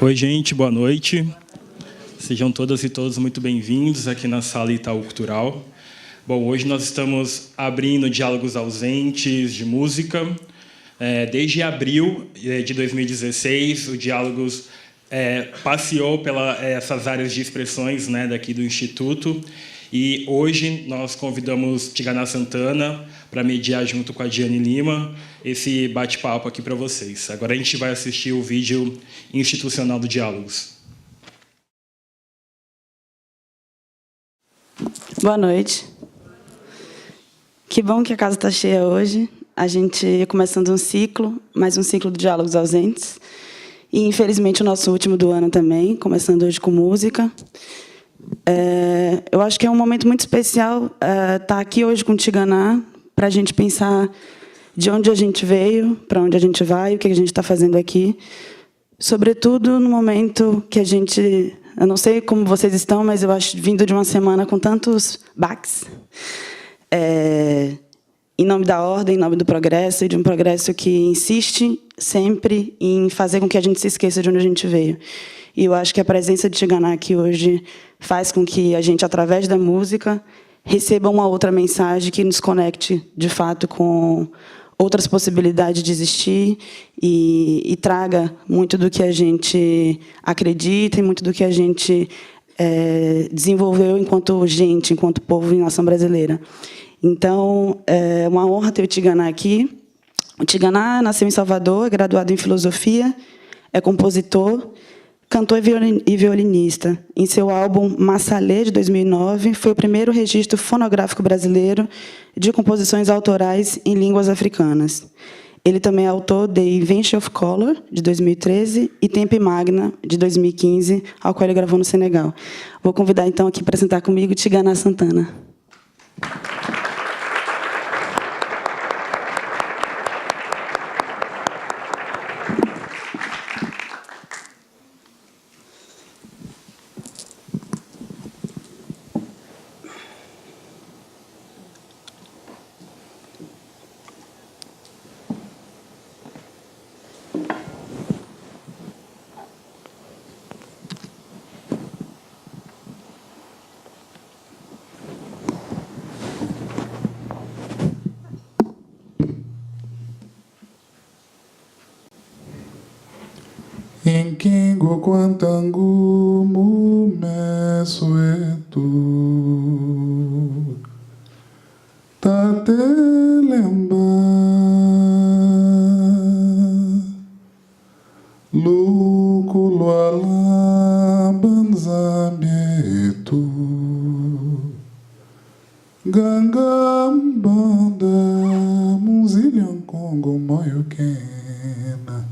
Oi, gente, boa noite. Sejam todas e todos muito bem-vindos aqui na Sala Itaú Cultural. Bom, hoje nós estamos abrindo Diálogos Ausentes de Música. Desde abril de 2016, o Diálogos passeou pelas essas áreas de expressões, né, daqui do Instituto. E hoje nós convidamos Tigana Santana para mediar junto com a Diane Lima esse bate-papo aqui para vocês. Agora a gente vai assistir o vídeo institucional do Diálogos. Boa noite. Que bom que a casa está cheia hoje. A gente começando um ciclo, mais um ciclo de Diálogos Ausentes. E, infelizmente, o nosso último do ano também, começando hoje com música. Eu acho que é um momento muito especial estar aqui hoje com o Tigana para a gente pensar de onde a gente veio, para onde a gente vai, o que a gente está fazendo aqui. Sobretudo no momento que a gente... Eu não sei como vocês estão, mas eu acho vindo de uma semana com tantos baques. Em nome da ordem, em nome do progresso, e de um progresso que insiste sempre em fazer com que a gente se esqueça de onde a gente veio. E eu acho que a presença de Tigana aqui hoje faz com que a gente, através da música, receba uma outra mensagem que nos conecte, de fato, com outras possibilidades de existir e traga muito do que a gente acredita e muito do que a gente desenvolveu enquanto gente, enquanto povo e nação brasileira. Então, é uma honra ter o Tigana aqui. O Tigana nasceu em Salvador, é graduado em filosofia, é compositor, cantor e violinista. Em seu álbum Massalê, de 2009, foi o primeiro registro fonográfico brasileiro de composições autorais em línguas africanas. Ele também é autor de Invention of Color, de 2013, e Tempo e Magna, de 2015, ao qual ele gravou no Senegal. Vou convidar, então, aqui para sentar comigo Tigana Santana. Inkingo kwantangu mumesuetu tatelemba lukulo alambanzamietu gangambanda munzilyankongo moyokena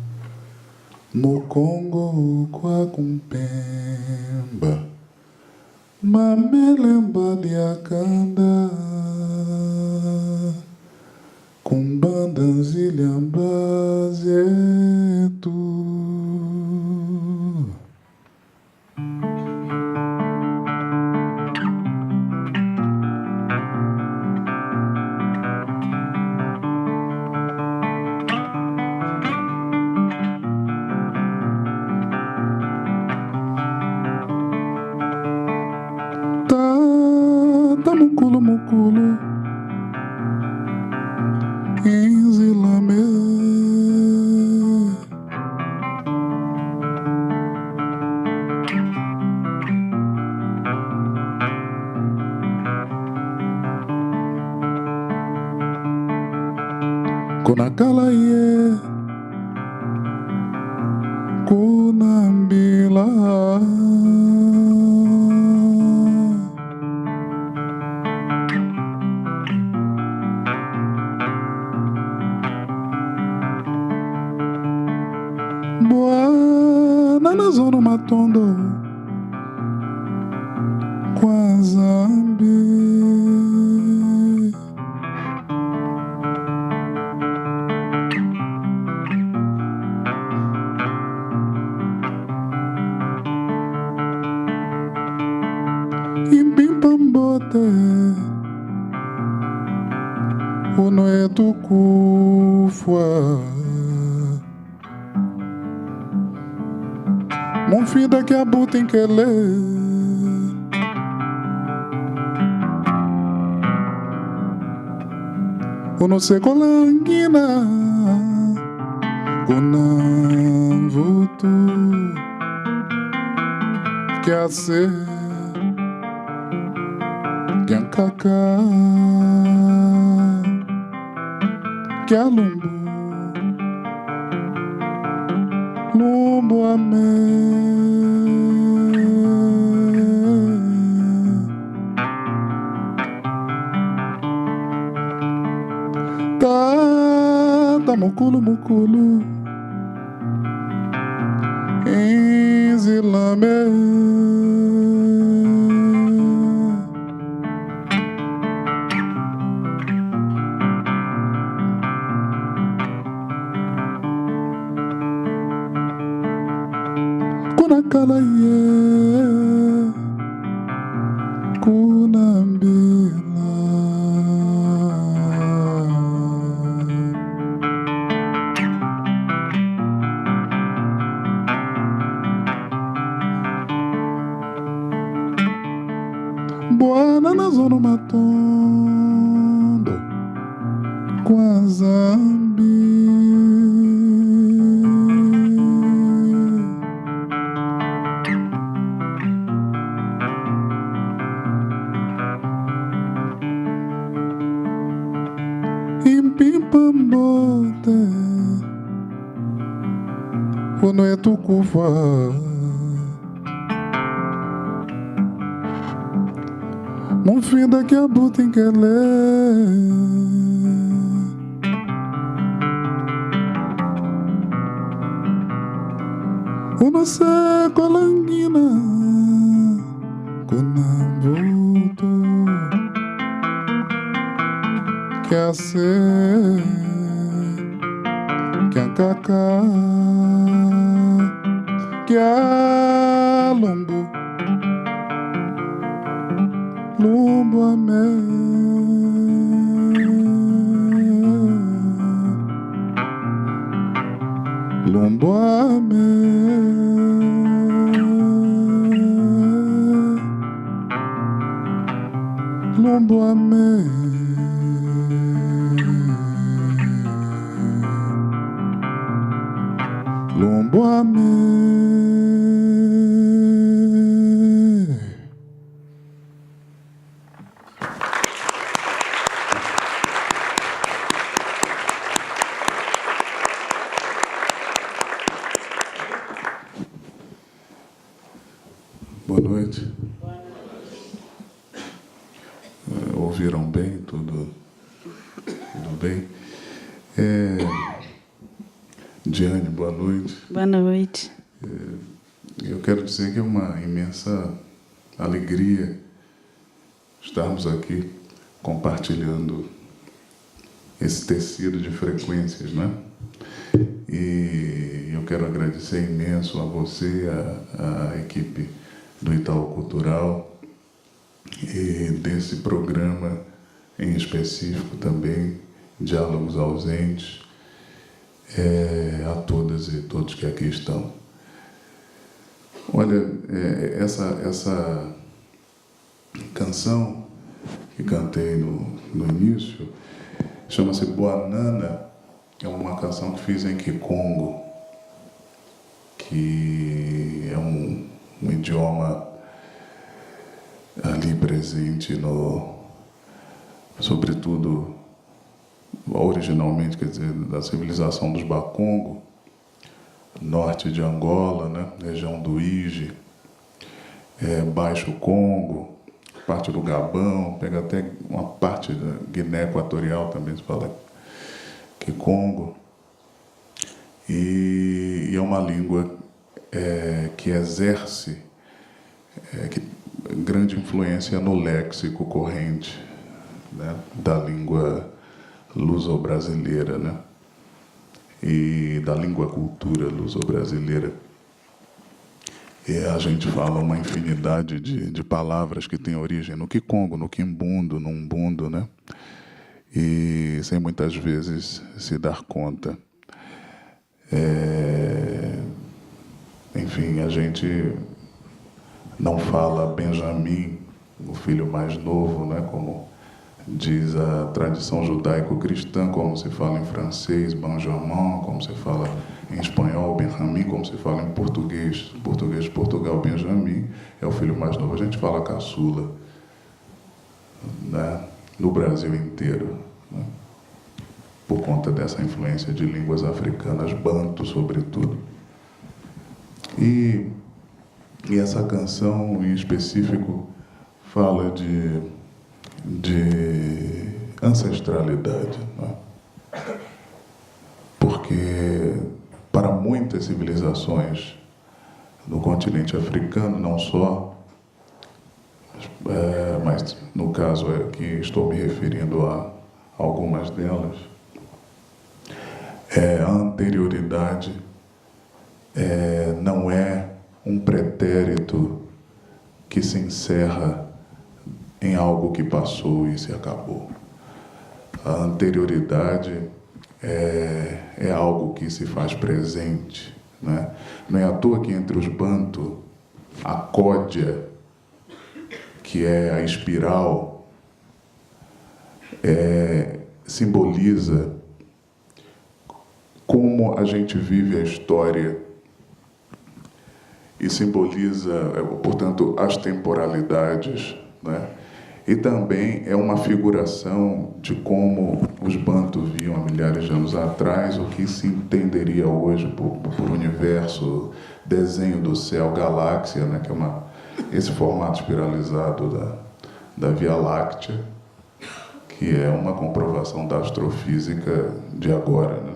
no Congo, kwa kumpemba mamelemba de akanda kumbanda zilhambazetu. Muculo Inzilame Konakala ye Kunambila Zona Matondo Kwazambi Impimpambote Unoetu Kufwa Monfida que abuta em querer. Uno se colanguina Kunam vutu que hace que ancacá que alumbo lumbo tá muculo muculo Enzilame Kunakalaye Kunambila Boana na zona matondo com a zambi Impipambote quando é tucuva Monfida que abuta em querer. Uma secolanguina Kunambuto que hace que ancacá que alumbo Lumbo amé Lumbo amé Lumbo amé Lumbo amé Boa noite. Ouviram bem? Tudo bem? Diane, boa noite. Boa noite. Eu quero dizer que é uma imensa alegria estarmos aqui compartilhando esse tecido de frequências, né? E eu quero agradecer imenso a você, a equipe do Itaú Cultural e desse programa em específico também, Diálogos Ausentes, a todas e todos que aqui estão. Olha, essa canção que cantei no início chama-se Boanana, é uma canção que fiz em Kikongo, que é um idioma ali presente sobretudo, originalmente, quer dizer, da civilização dos Bakongo, norte de Angola, né, região do Ige, Baixo Congo, parte do Gabão, pega até uma parte da Guiné Equatorial também se fala Kikongo, e é uma língua que exerce grande influência no léxico corrente, né, da língua luso-brasileira, né, e da língua-cultura luso-brasileira. E a gente fala uma infinidade de palavras que têm origem no Kikongo, no Kimbundo, no Umbundo, né, e sem muitas vezes se dar conta. Enfim, enfim, a gente não fala Benjamim, o filho mais novo, né, como diz a tradição judaico-cristã, como se fala em francês, Benjamin, como se fala em espanhol, Benjamin, como se fala em português de Portugal, Benjamin, é o filho mais novo. A gente fala caçula, né, no Brasil inteiro, né, por conta dessa influência de línguas africanas, banto, sobretudo. E essa canção, em específico, fala de ancestralidade, né? Porque para muitas civilizações no continente africano, não só, mas no caso aqui estou me referindo a algumas delas, a anterioridade não é um pretérito que se encerra em algo que passou e se acabou. A anterioridade é algo que se faz presente, né? Não é à toa que entre os Bantu, a códia, que é a espiral, simboliza como a gente vive a história e simboliza, portanto, as temporalidades, né? E também é uma figuração de como os Bantu viam há milhares de anos atrás, o que se entenderia hoje por universo, desenho do céu, galáxia, né? Que é esse formato espiralizado da Via Láctea, que é uma comprovação da astrofísica de agora, né?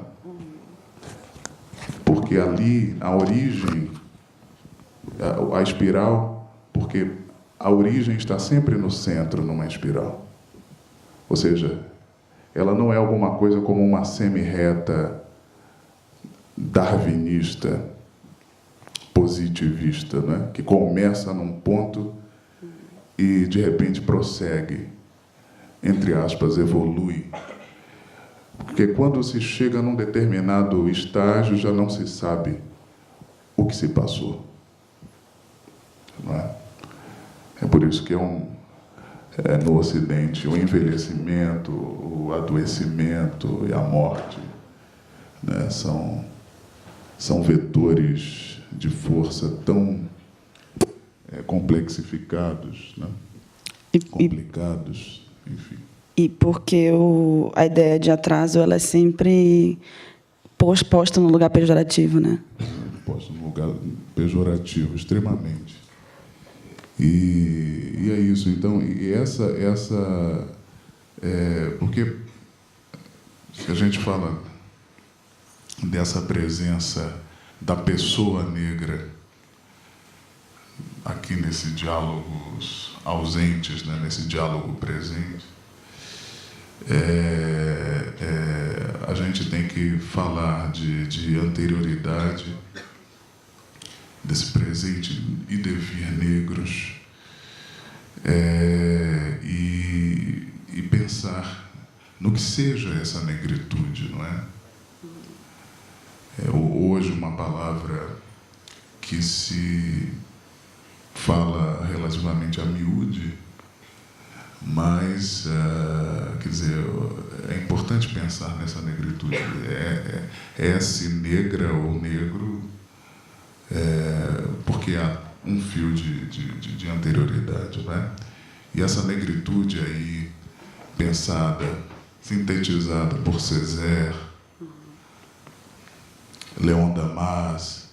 Porque ali a origem, a espiral, porque a origem está sempre no centro, numa espiral. Ou seja, ela não é alguma coisa como uma semi-reta darwinista, positivista, né? Que começa num ponto e, de repente, prossegue, entre aspas, evolui. Porque quando se chega num determinado estágio, já não se sabe o que se passou. Não é? É por isso que no Ocidente, o envelhecimento, o adoecimento e a morte, né, são vetores de força tão complexificados, né, complicados, enfim. E porque a ideia de atraso ela é sempre posta no lugar pejorativo, né? Posta no lugar pejorativo, extremamente. E é isso. Então, porque se a gente fala dessa presença da pessoa negra aqui nesse diálogos ausentes, né, nesse diálogo presente, a gente tem que falar de anterioridade, desse presente e devir negros, e pensar no que seja essa negritude, não é? Hoje uma palavra que se fala relativamente a miúde, mas, quer dizer, é importante pensar nessa negritude. É-se negra ou negro, porque há um fio de anterioridade, né? E essa negritude aí, pensada, sintetizada por Césaire, Léon Damas,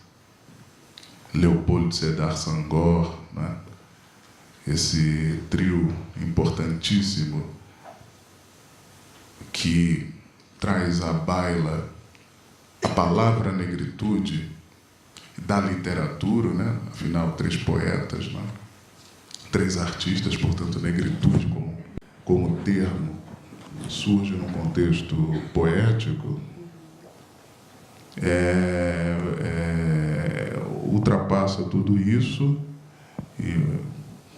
Léopold Sédar Senghor, né? Esse trio importantíssimo que traz à baila a palavra negritude da literatura, né? Afinal, 3 poetas, né? 3 artistas, portanto, negritude como termo surge num contexto poético, ultrapassa tudo isso e,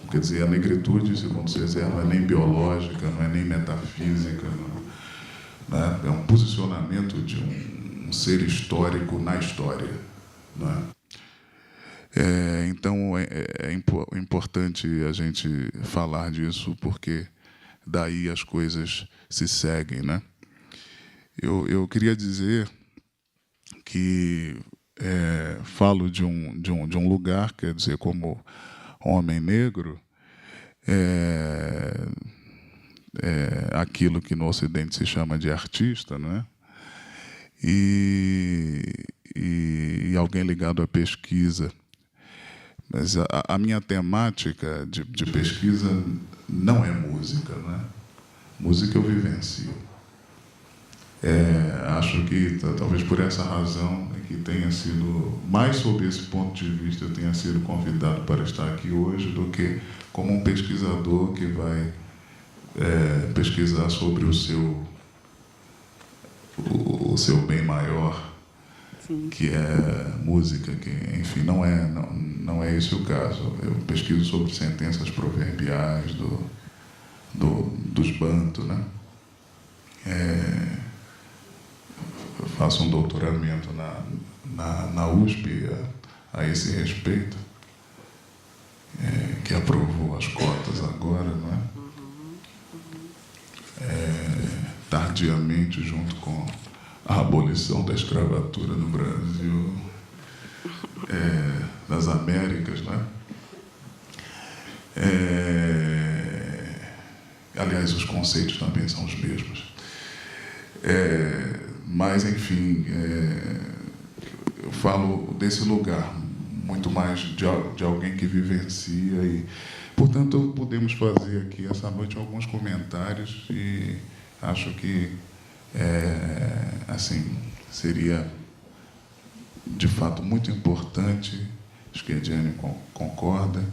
quer dizer, a negritude, segundo Césaire, não é nem biológica, não é nem metafísica, não, né? É um posicionamento de um ser histórico na história, não é? Então, é importante a gente falar disso, porque daí as coisas se seguem, né? Eu queria dizer que falo de um lugar, quer dizer, como homem negro, aquilo que no Ocidente se chama de artista, não é? E alguém ligado à pesquisa. Mas a minha temática de pesquisa não é música, não é? Música eu vivencio. Acho que, talvez por essa razão, que tenha sido, mais sob esse ponto de vista, eu tenha sido convidado para estar aqui hoje, do que como um pesquisador que vai pesquisar sobre o seu bem maior, sim, que é música, que, enfim, não é esse o caso. Eu pesquiso sobre sentenças proverbiais dos Bantu, né? Eu faço um doutoramento na USP a esse respeito, que aprovou as cotas agora, não é? Tardiamente, junto com a abolição da escravatura no Brasil, das Américas, né? Aliás, os conceitos também são os mesmos. Mas, enfim, eu falo desse lugar, muito mais de alguém que vivencia e, portanto, podemos fazer aqui essa noite alguns comentários e acho que, assim, seria, de fato, muito importante, acho que a Ediane concorda,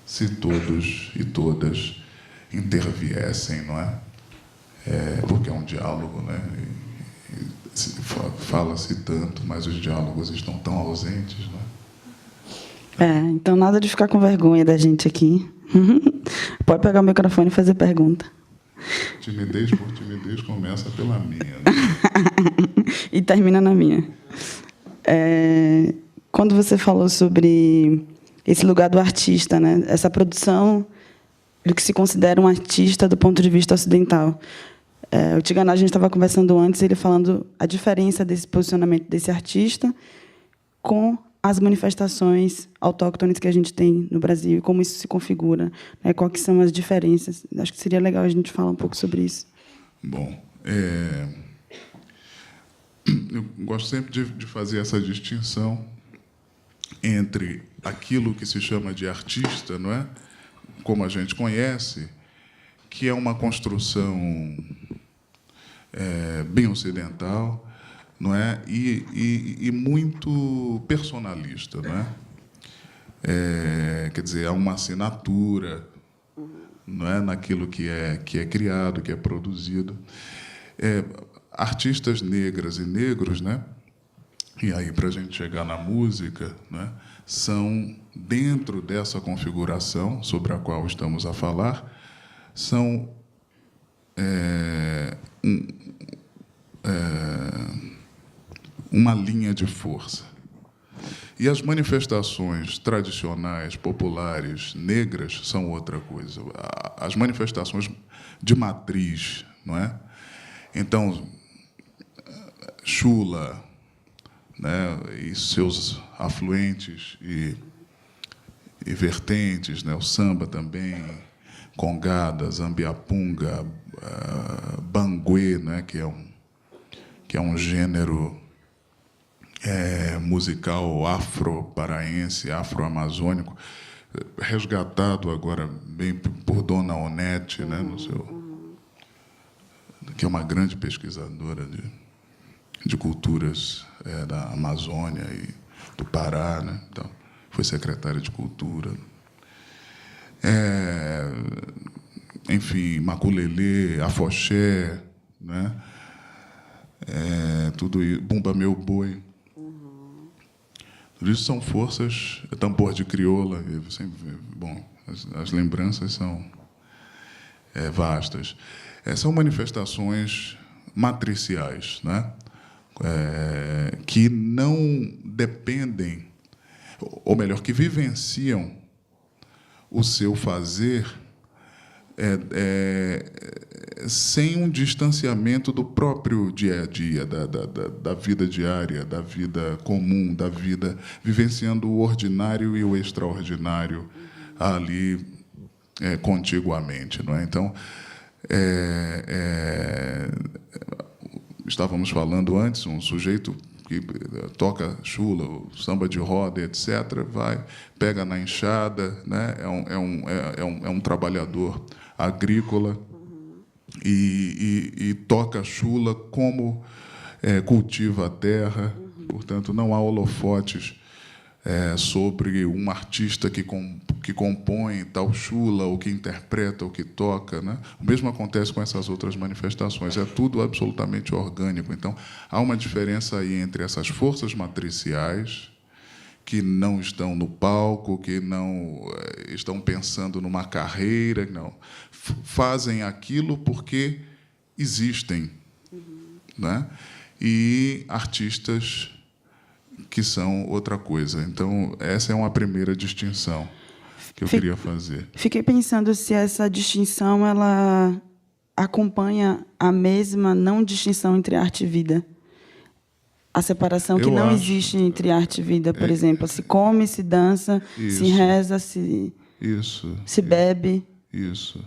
se todos e todas interviessem, não é? Porque é um diálogo, né? Fala-se tanto, mas os diálogos estão tão ausentes, né? Então nada de ficar com vergonha da gente aqui. Pode pegar o microfone e fazer pergunta. Timidez por timidez começa pela minha, né? E termina na minha. Quando você falou sobre esse lugar do artista, né? Essa produção do que se considera um artista do ponto de vista ocidental. O Tigana, a gente estava conversando antes, ele falando a diferença desse posicionamento desse artista com as manifestações autóctones que a gente tem no Brasil e como isso se configura, né? Quais são as diferenças. Acho que seria legal a gente falar um pouco sobre isso. Bom, eu gosto sempre de fazer essa distinção entre aquilo que se chama de artista, não é? Como a gente conhece, que é uma construção bem ocidental, não é? E muito personalista, não é? Quer dizer, há uma assinatura, não é, naquilo que é criado, que é produzido. Artistas negras e negros, né? E aí, para a gente chegar na música, né, são, dentro dessa configuração sobre a qual estamos a falar, são uma linha de força. E as manifestações tradicionais, populares, negras, são outra coisa. As manifestações de matriz, não é? Então, chula, né, e seus afluentes e vertentes, né, o samba também, congada, zambiapunga, banguê, né, que é um gênero musical afro-paraense, afro-amazônico, resgatado agora bem por Dona Onete, né, que é uma grande pesquisadora de culturas da Amazônia e do Pará, né? Então, foi secretária de Cultura. Enfim, maculelê, afoxé, né? Tudo isso, bumba meu boi. Tudo isso são forças, tambor de crioula. Bom, as lembranças são vastas. São manifestações matriciais, né? Que não dependem. ou melhor, que vivenciam o seu fazer sem um distanciamento do próprio dia a dia, da vida diária, da vida comum, da vida, vivenciando o ordinário e o extraordinário ali contiguamente, não é? Então, estávamos falando antes, um sujeito que toca chula, samba de roda, etc., vai, pega na enxada, né? É um trabalhador agrícola e toca chula como cultiva a terra, portanto, não há holofotes sobre um artista que compõe tal chula, ou que interpreta, ou que toca, né? O mesmo acontece com essas outras manifestações. É tudo absolutamente orgânico. Então, há uma diferença aí entre essas forças matriciais, que não estão no palco, que não estão pensando numa carreira, não. Fazem aquilo porque existem, né? E artistas que são outra coisa. Então, essa é uma primeira distinção que eu queria fazer. Fiquei pensando se essa distinção ela acompanha a mesma não distinção entre arte e vida. A separação que não existe entre arte e vida, por exemplo. Se come, se dança, se reza, se bebe. Isso.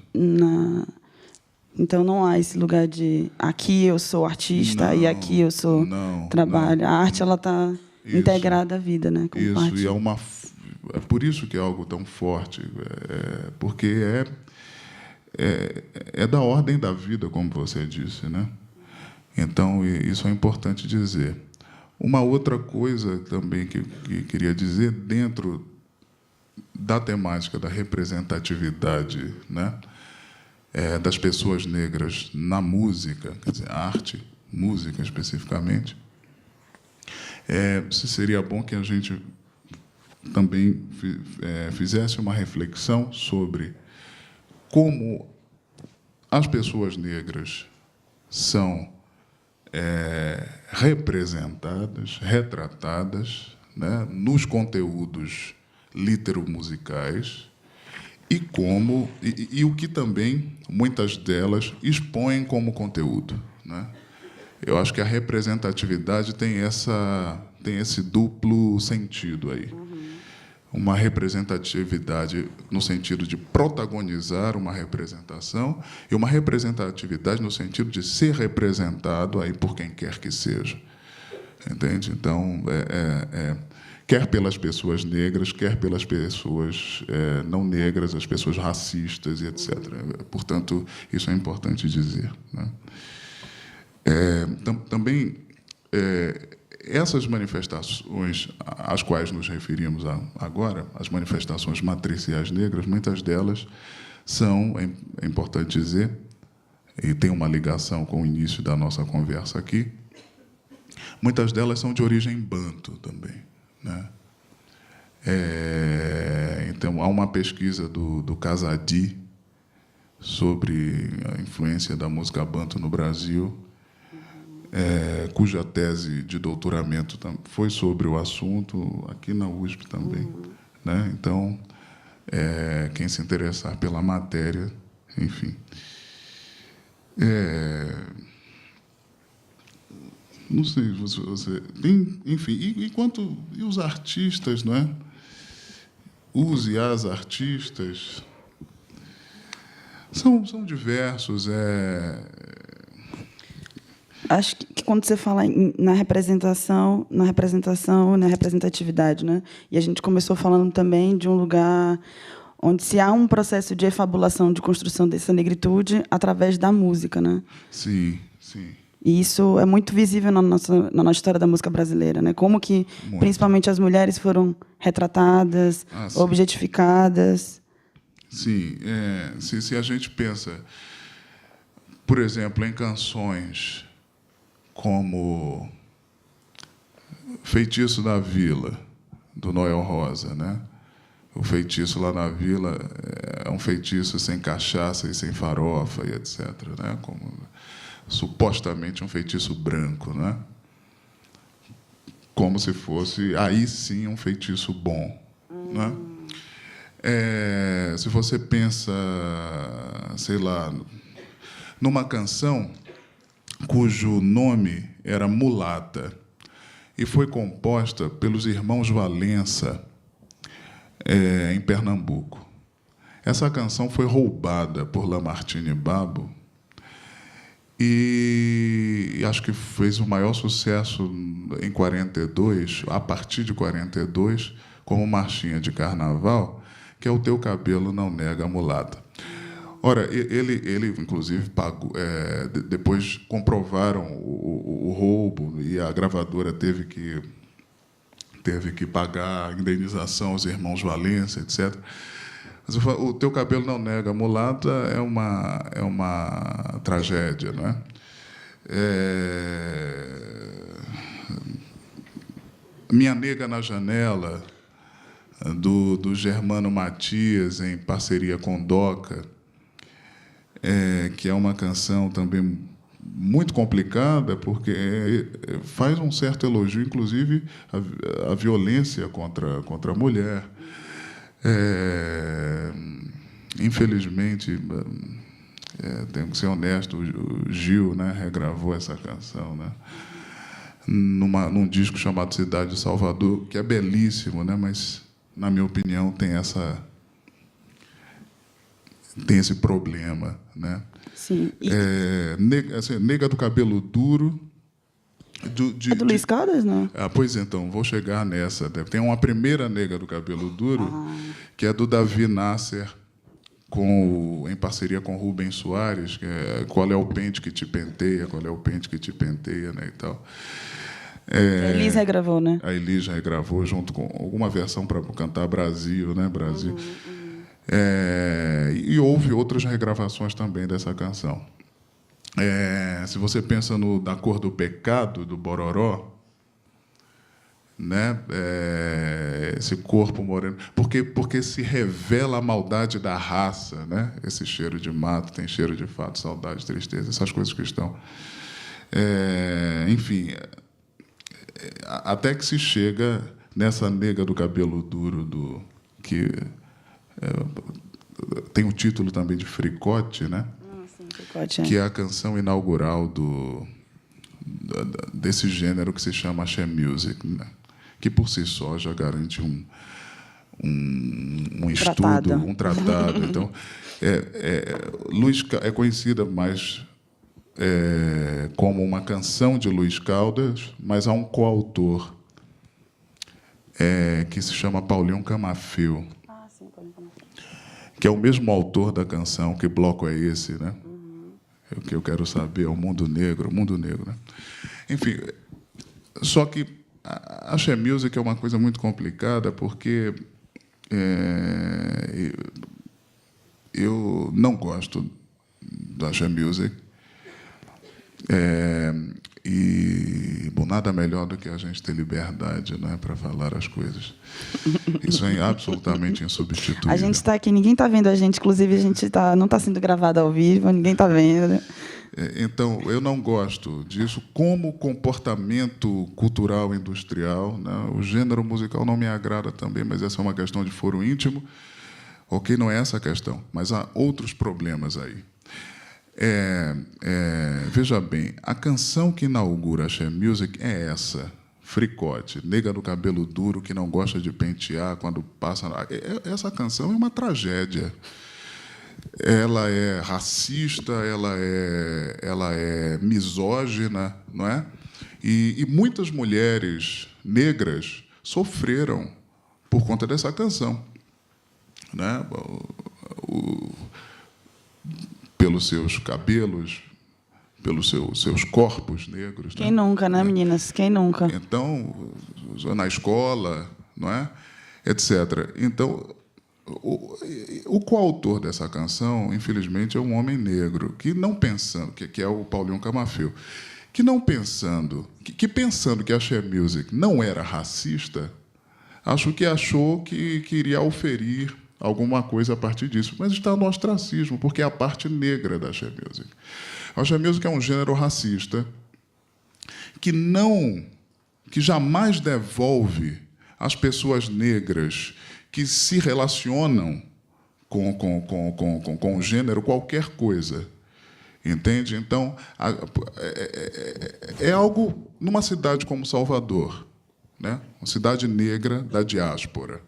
Então, não há esse lugar de aqui eu sou artista e aqui eu sou trabalho. Não. A arte ela está integrada à vida, né? Isso, parte. E é por isso que é algo tão forte, porque é da ordem da vida, como você disse, né? Então, isso é importante dizer. Uma outra coisa também que queria dizer, dentro da temática da representatividade, né, das pessoas negras na música, quer dizer, arte, música especificamente, seria bom que a gente também fizesse uma reflexão sobre como as pessoas negras são representadas, retratadas, né, nos conteúdos literomusicais e o que também muitas delas expõem como conteúdo, né? Eu acho que a representatividade tem esse duplo sentido aí. Uma representatividade no sentido de protagonizar uma representação e uma representatividade no sentido de ser representado aí por quem quer que seja. Entende? Então, quer pelas pessoas negras, quer pelas pessoas não negras, as pessoas racistas e etc. Portanto, isso é importante dizer, né? Também, essas manifestações às quais nos referimos agora, as manifestações matriciais negras, muitas delas são, é importante dizer, e tem uma ligação com o início da nossa conversa aqui, muitas delas são de origem banto também, né? Então, há uma pesquisa do Casadi sobre a influência da música banto no Brasil, cuja tese de doutoramento foi sobre o assunto, aqui na USP também, né? Então, quem se interessar pela matéria, enfim. Não sei, você tem, enfim, e os artistas, não é? Os e as artistas são diversos. Acho que quando você fala na representação, na representatividade, né? E a gente começou falando também de um lugar onde se há um processo de efabulação, de construção dessa negritude através da música, né? Sim, sim. E isso é muito visível na nossa história da música brasileira, né? Como que, principalmente, as mulheres foram retratadas, objetificadas. Sim, se a gente pensa, por exemplo, em canções como Feitiço da Vila, do Noel Rosa, né? O feitiço lá na vila é um feitiço sem cachaça e sem farofa e etc., né? Como supostamente um feitiço branco, né? como se fosse, aí sim, um feitiço bom. Né? Se você pensa, sei lá, numa canção cujo nome era Mulata e foi composta pelos irmãos Valença, em Pernambuco. Essa canção foi roubada por Lamartine Babo e acho que fez o maior sucesso em 42, a partir de 42, como marchinha de carnaval, que é O Teu Cabelo Não Nega a Mulata. Ora, ele inclusive, pagou, depois comprovaram o roubo e a gravadora teve que pagar a indenização aos irmãos Valença, etc. Mas O Teu Cabelo Não Nega a Mulata é uma tragédia, não é? Minha Nega na Janela, do Germano Matias, em parceria com Doca, que é uma canção também muito complicada, porque faz um certo elogio, inclusive, à violência contra a mulher. Infelizmente, tenho que ser honesto, o Gil, né, regravou essa canção, né, num disco chamado Cidade de Salvador, que é belíssimo, né, mas, na minha opinião, tem esse problema, né? Sim. Nega do Cabelo Duro. É do Luiz Caldas, não? Pois então, vou chegar nessa. Tem uma primeira Nega do Cabelo Duro, que é do Davi Nasser, em parceria com Rubens Soares, que é Qual é o Pente que te penteia, qual é o pente que te penteia, né, e tal. A Elis regravou, né? A Elis regravou junto com alguma versão para cantar Brasil, né, Brasil. E houve outras regravações também dessa canção. Se você pensa no Da Cor do Pecado, do Bororó, né, esse corpo moreno, porque se revela a maldade da raça, né? Esse cheiro de mato tem cheiro de fato, saudade, tristeza, essas coisas que estão. Enfim, até que se chega nessa Nega do Cabelo Duro, que tem o título também de Fricote, né? Sim, Fricote, que é a canção inaugural desse gênero que se chama Axé Music, né? Que por si só já garante um estudo, um tratado. Então, Luiz é conhecida mais como uma canção de Luiz Caldas, mas há um coautor que se chama Paulinho Camafeu, sim, Paulinho Camafeu, que é o mesmo autor da canção Que Bloco é Esse, né? O que eu quero saber é o mundo negro, né? Enfim, só que a Axé Music é uma coisa muito complicada, porque eu não gosto da Axé Music. Bom, nada melhor do que a gente ter liberdade, não é, para falar as coisas. Isso é absolutamente insubstituível. A gente está aqui, ninguém está vendo a gente, inclusive a gente não está sendo gravado ao vivo, ninguém está vendo. Então, eu não gosto disso como comportamento cultural industrial, né? O gênero musical não me agrada também, mas essa é uma questão de foro íntimo. Ok, não é essa a questão, mas há outros problemas aí. Veja bem, a canção que inaugura a Axé Music é essa, Fricote, Nega do Cabelo Duro, que não gosta de pentear quando passa... Essa canção é uma tragédia. Ela é racista, ela é misógina, não é? E muitas mulheres negras sofreram por conta dessa canção, né? Pelos seus cabelos, pelos seus corpos negros. Quem nunca, né, meninas? Quem nunca? Então, na escola, não é? Etc. Então, o coautor dessa canção, infelizmente, é um homem negro que não pensando, que é o Paulinho Camafeu, que pensando que a Axé Music não era racista, achou que iria oferir alguma coisa a partir disso, mas está no ostracismo, porque é a parte negra da Axé Music. A Axé Music é um gênero racista que não que jamais devolve às pessoas negras que se relacionam com o gênero qualquer coisa. Entende? Então, é algo numa cidade como Salvador, né? Uma cidade negra da diáspora.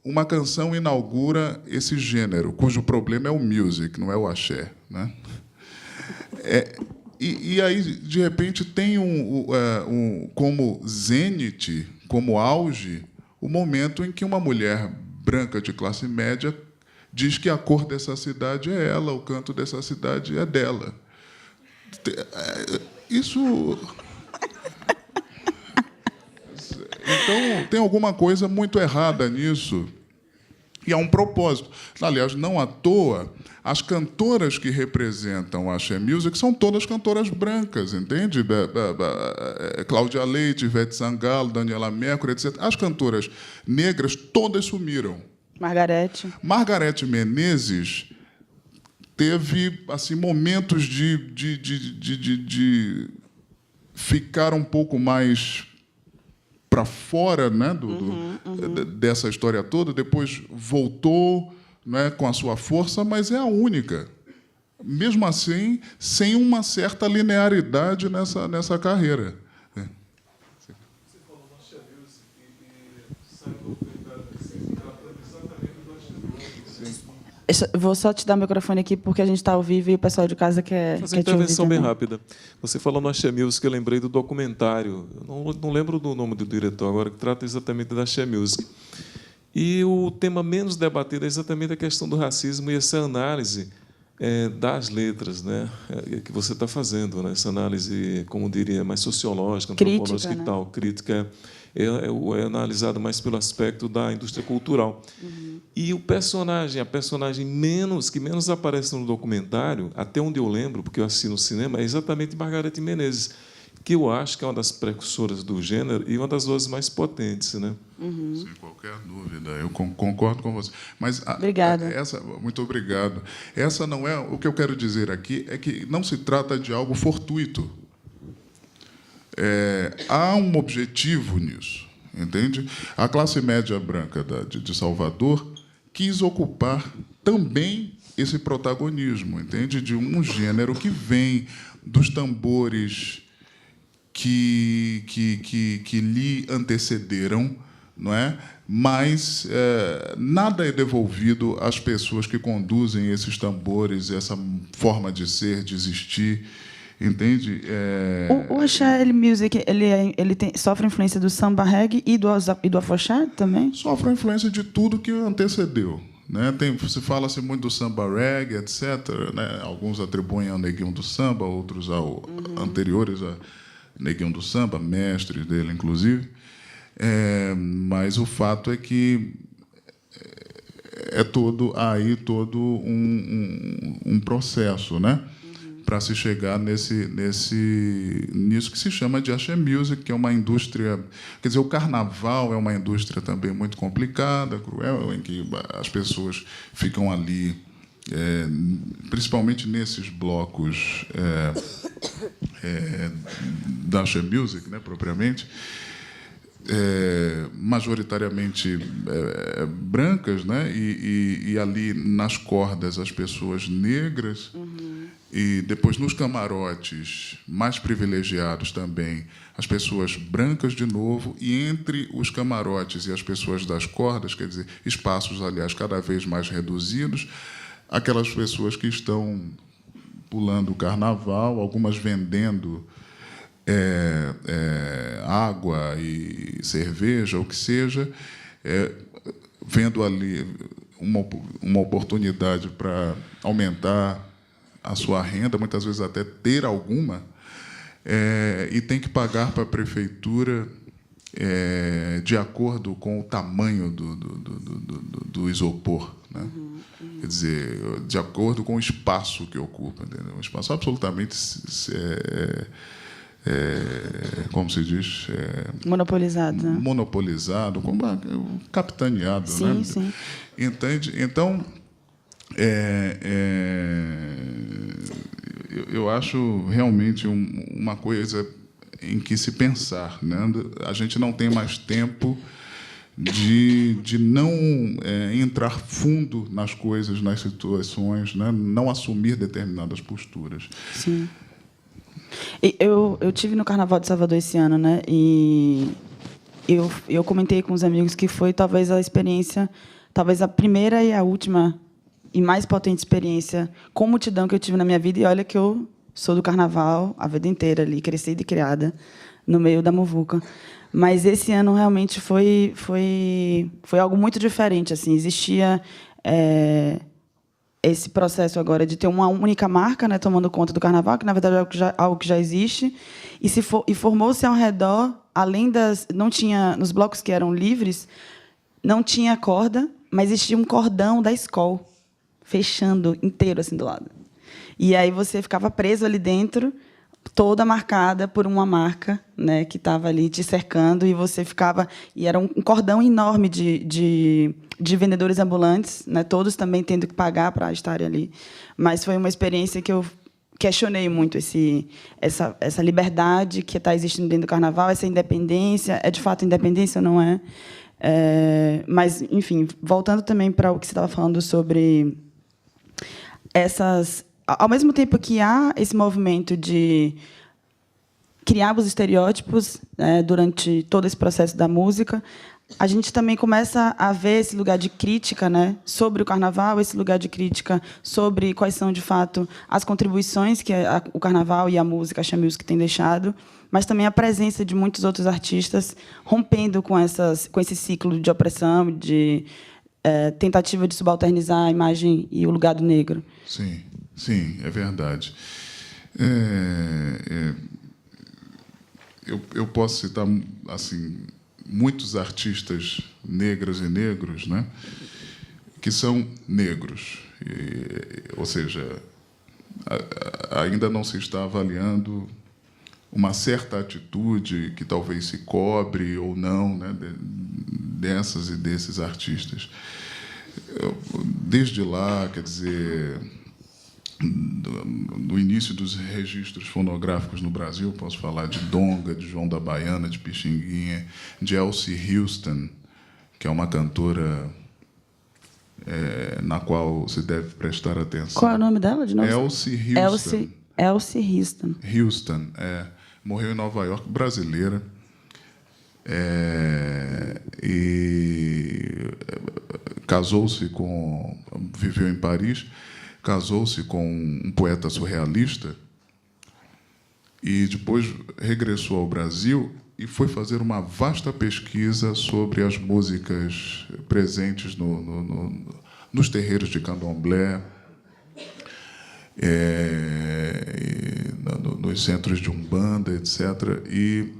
Uma canção inaugura esse gênero, cujo problema é o music, não é o axé, né? E aí, de repente, tem como zênite, como auge, o momento em que uma mulher branca de classe média diz que a cor dessa cidade é ela, o canto dessa cidade é dela. Isso... Então, tem alguma coisa muito errada nisso. E há um propósito. Aliás, não à toa, as cantoras que representam a Axé Music são todas cantoras brancas, entende? Cláudia Leite, Ivete Sangalo, Daniela Mercury, etc. As cantoras negras todas sumiram. Margareth Menezes teve assim, momentos de ficar um pouco mais para fora, né, dessa história toda, depois voltou, né, com a sua força, mas é a única. Mesmo assim, sem uma certa linearidade nessa carreira. Você falou no Axé Music e saiu a oportunidade de tratando exatamente do Axé Music. Vou só te dar o microfone aqui, porque a gente está ao vivo e o pessoal de casa quer fazer uma intervenção bem rápida. Você falou no Axé Music, eu lembrei do documentário, eu não lembro do nome do diretor agora, que trata exatamente da Axé Music. E o tema menos debatido é exatamente a questão do racismo e essa análise das letras, né, que você está fazendo, né, essa análise, como diria, mais sociológica, antropológica, né? E tal, crítica, é analisado mais pelo aspecto da indústria cultural. E a personagem que menos aparece no documentário, até onde eu lembro, porque eu assisti no cinema, é exatamente Margareth Menezes, que eu acho que é uma das precursoras do gênero e uma das vozes mais potentes, né? Sem qualquer dúvida, eu concordo com você. Mas obrigada. Muito obrigado. Essa não é o que eu quero dizer aqui, é que não se trata de algo fortuito. Há um objetivo nisso, entende? A classe média branca de Salvador quis ocupar também esse protagonismo, entende? De um gênero que vem dos tambores que lhe antecederam, não é? Mas nada é devolvido às pessoas que conduzem esses tambores, essa forma de ser, de existir, entende? O Axé Music, ele sofre influência do samba reggae e do afoxé também? Sofre a influência de tudo que antecedeu. Né? Se fala-se muito do samba reggae, etc. Né? Alguns atribuem ao Neguinho do Samba, outros anteriores a Neguinho do Samba, mestres dele, inclusive. Mas o fato é que é todo um processo, né? Para se chegar nisso que se chama de Axé Music, que é uma indústria... Quer dizer, o carnaval é uma indústria também muito complicada, cruel, em que as pessoas ficam ali, principalmente nesses blocos da Axé Music, né, propriamente, majoritariamente brancas, né? E ali nas cordas as pessoas negras, e depois nos camarotes mais privilegiados também as pessoas brancas de novo, e entre os camarotes e as pessoas das cordas, quer dizer, espaços, aliás, cada vez mais reduzidos, aquelas pessoas que estão pulando o carnaval, algumas vendendo água e cerveja, o que seja, vendo ali uma oportunidade para aumentar a sua renda, muitas vezes até ter alguma, e tem que pagar para a prefeitura de acordo com o tamanho do isopor, né? Quer dizer, de acordo com o espaço que ocupa, entendeu? Um espaço absolutamente como se diz, monopolizado, né? Monopolizado, capitaneado, sim, né? Sim. Entende? Então, eu acho realmente uma coisa em que se pensar, né? A gente não tem mais tempo de não entrar fundo nas coisas, nas situações, né? Não assumir determinadas posturas. Sim. Eu tive no Carnaval de Salvador esse ano, né? E eu comentei com os amigos que foi talvez a experiência, talvez a primeira e a última e mais potente experiência com multidão que eu tive na minha vida. E olha que eu sou do Carnaval a vida inteira ali, crescida e criada no meio da muvuca. Mas esse ano realmente foi algo muito diferente. Assim, existia esse processo agora de ter uma única marca, né, tomando conta do Carnaval, que na verdade é algo que já existe, e formou-se ao redor, além das, não tinha nos blocos que eram livres, não tinha corda, mas existia um cordão da escola fechando inteiro assim do lado. E aí você ficava preso ali dentro, toda marcada por uma marca, né, que estava ali te cercando, e você ficava, e era um cordão enorme de vendedores ambulantes, né, todos também tendo que pagar para estarem ali. Mas foi uma experiência que eu questionei muito essa liberdade que está existindo dentro do Carnaval, essa independência, é de fato independência ou não é? Mas, enfim, voltando também para o que você estava falando sobre essas... Ao mesmo tempo que há esse movimento de criar os estereótipos, né, durante todo esse processo da música, a gente também começa a ver esse lugar de crítica, né, sobre o Carnaval, esse lugar de crítica sobre quais são, de fato, as contribuições que o Carnaval e a música, a Axé Music, têm deixado, mas também a presença de muitos outros artistas rompendo com esse ciclo de opressão, de tentativa de subalternizar a imagem e o lugar do negro. Sim. Sim, é verdade. Eu posso citar assim muitos artistas negras e negros, né, que são negros, ou seja, ainda não se está avaliando uma certa atitude que talvez se cobre ou não, né, dessas e desses artistas. Desde lá, quer dizer, no início dos registros fonográficos no Brasil, posso falar de Donga, de João da Baiana, de Pixinguinha, de Elsie Houston, que é uma cantora na qual se deve prestar atenção. Qual é o nome dela, de novo? Elsie Houston. Elsie Houston. Houston, morreu em Nova York, brasileira. E viveu em Paris, casou-se com um poeta surrealista e depois regressou ao Brasil e foi fazer uma vasta pesquisa sobre as músicas presentes nos terreiros de candomblé, nos centros de umbanda, etc. E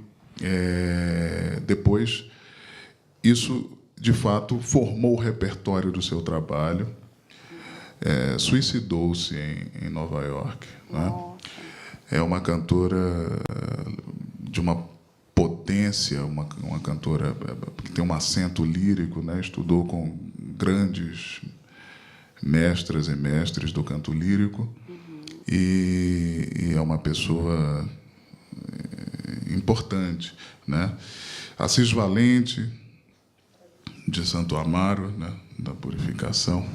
depois isso, de fato, formou o repertório do seu trabalho. Suicidou-se em Nova York, né? É uma cantora de uma potência, uma cantora que tem um acento lírico, né? Estudou com grandes mestras e mestres do canto lírico, e é uma pessoa importante, né? Assis Valente, de Santo Amaro, né? Da Purificação.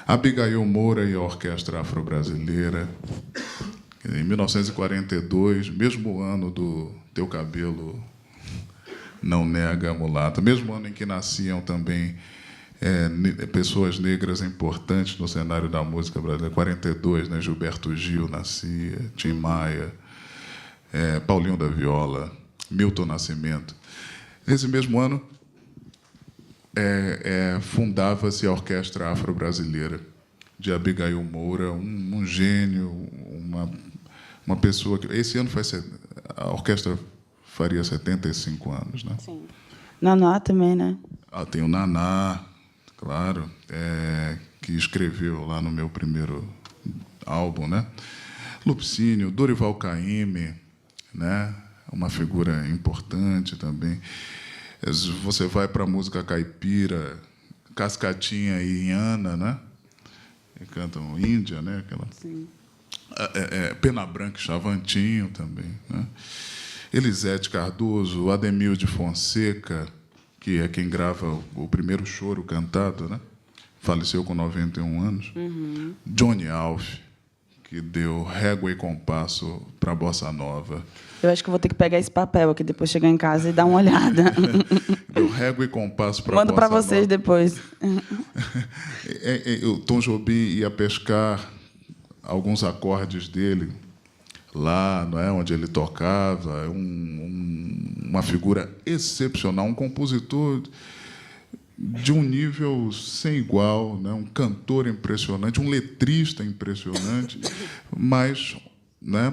Abigail Moura e a Orquestra Afro-Brasileira. Em 1942, mesmo ano do Teu Cabelo Não Nega a Mulata, mesmo ano em que nasciam também pessoas negras importantes no cenário da música brasileira. 42, né? Gilberto Gil nascia, Tim Maia, Paulinho da Viola, Milton Nascimento. Nesse mesmo ano, fundava-se a Orquestra Afro-Brasileira, de Abigail Moura, um gênio, uma pessoa que... Esse ano a orquestra faria 75 anos, né? Sim. Naná também, né? Tem o Naná, claro, que escreveu lá no meu primeiro álbum, né? Lupicínio, Dorival Caymmi, né? Uma figura importante também. Você vai para a música caipira, Cascatinha e Iana, né? Que cantam Índia, né? Aquela... Sim. Pena Branca e Chavantinho também, né? Elisete Cardoso, Ademil de Fonseca, que é quem grava o primeiro choro cantado, né? Faleceu com 91 anos. Johnny Alf, que deu régua e compasso para a bossa nova. Eu acho que eu vou ter que pegar esse papel aqui depois, chegar em casa e dar uma olhada. Deu régua e compasso para a bossa nova. Mando para vocês depois. O Tom Jobim ia pescar alguns acordes dele lá, não é, onde ele tocava. Uma figura excepcional, um compositor de um nível sem igual, né? Um cantor impressionante, um letrista impressionante, mas, né,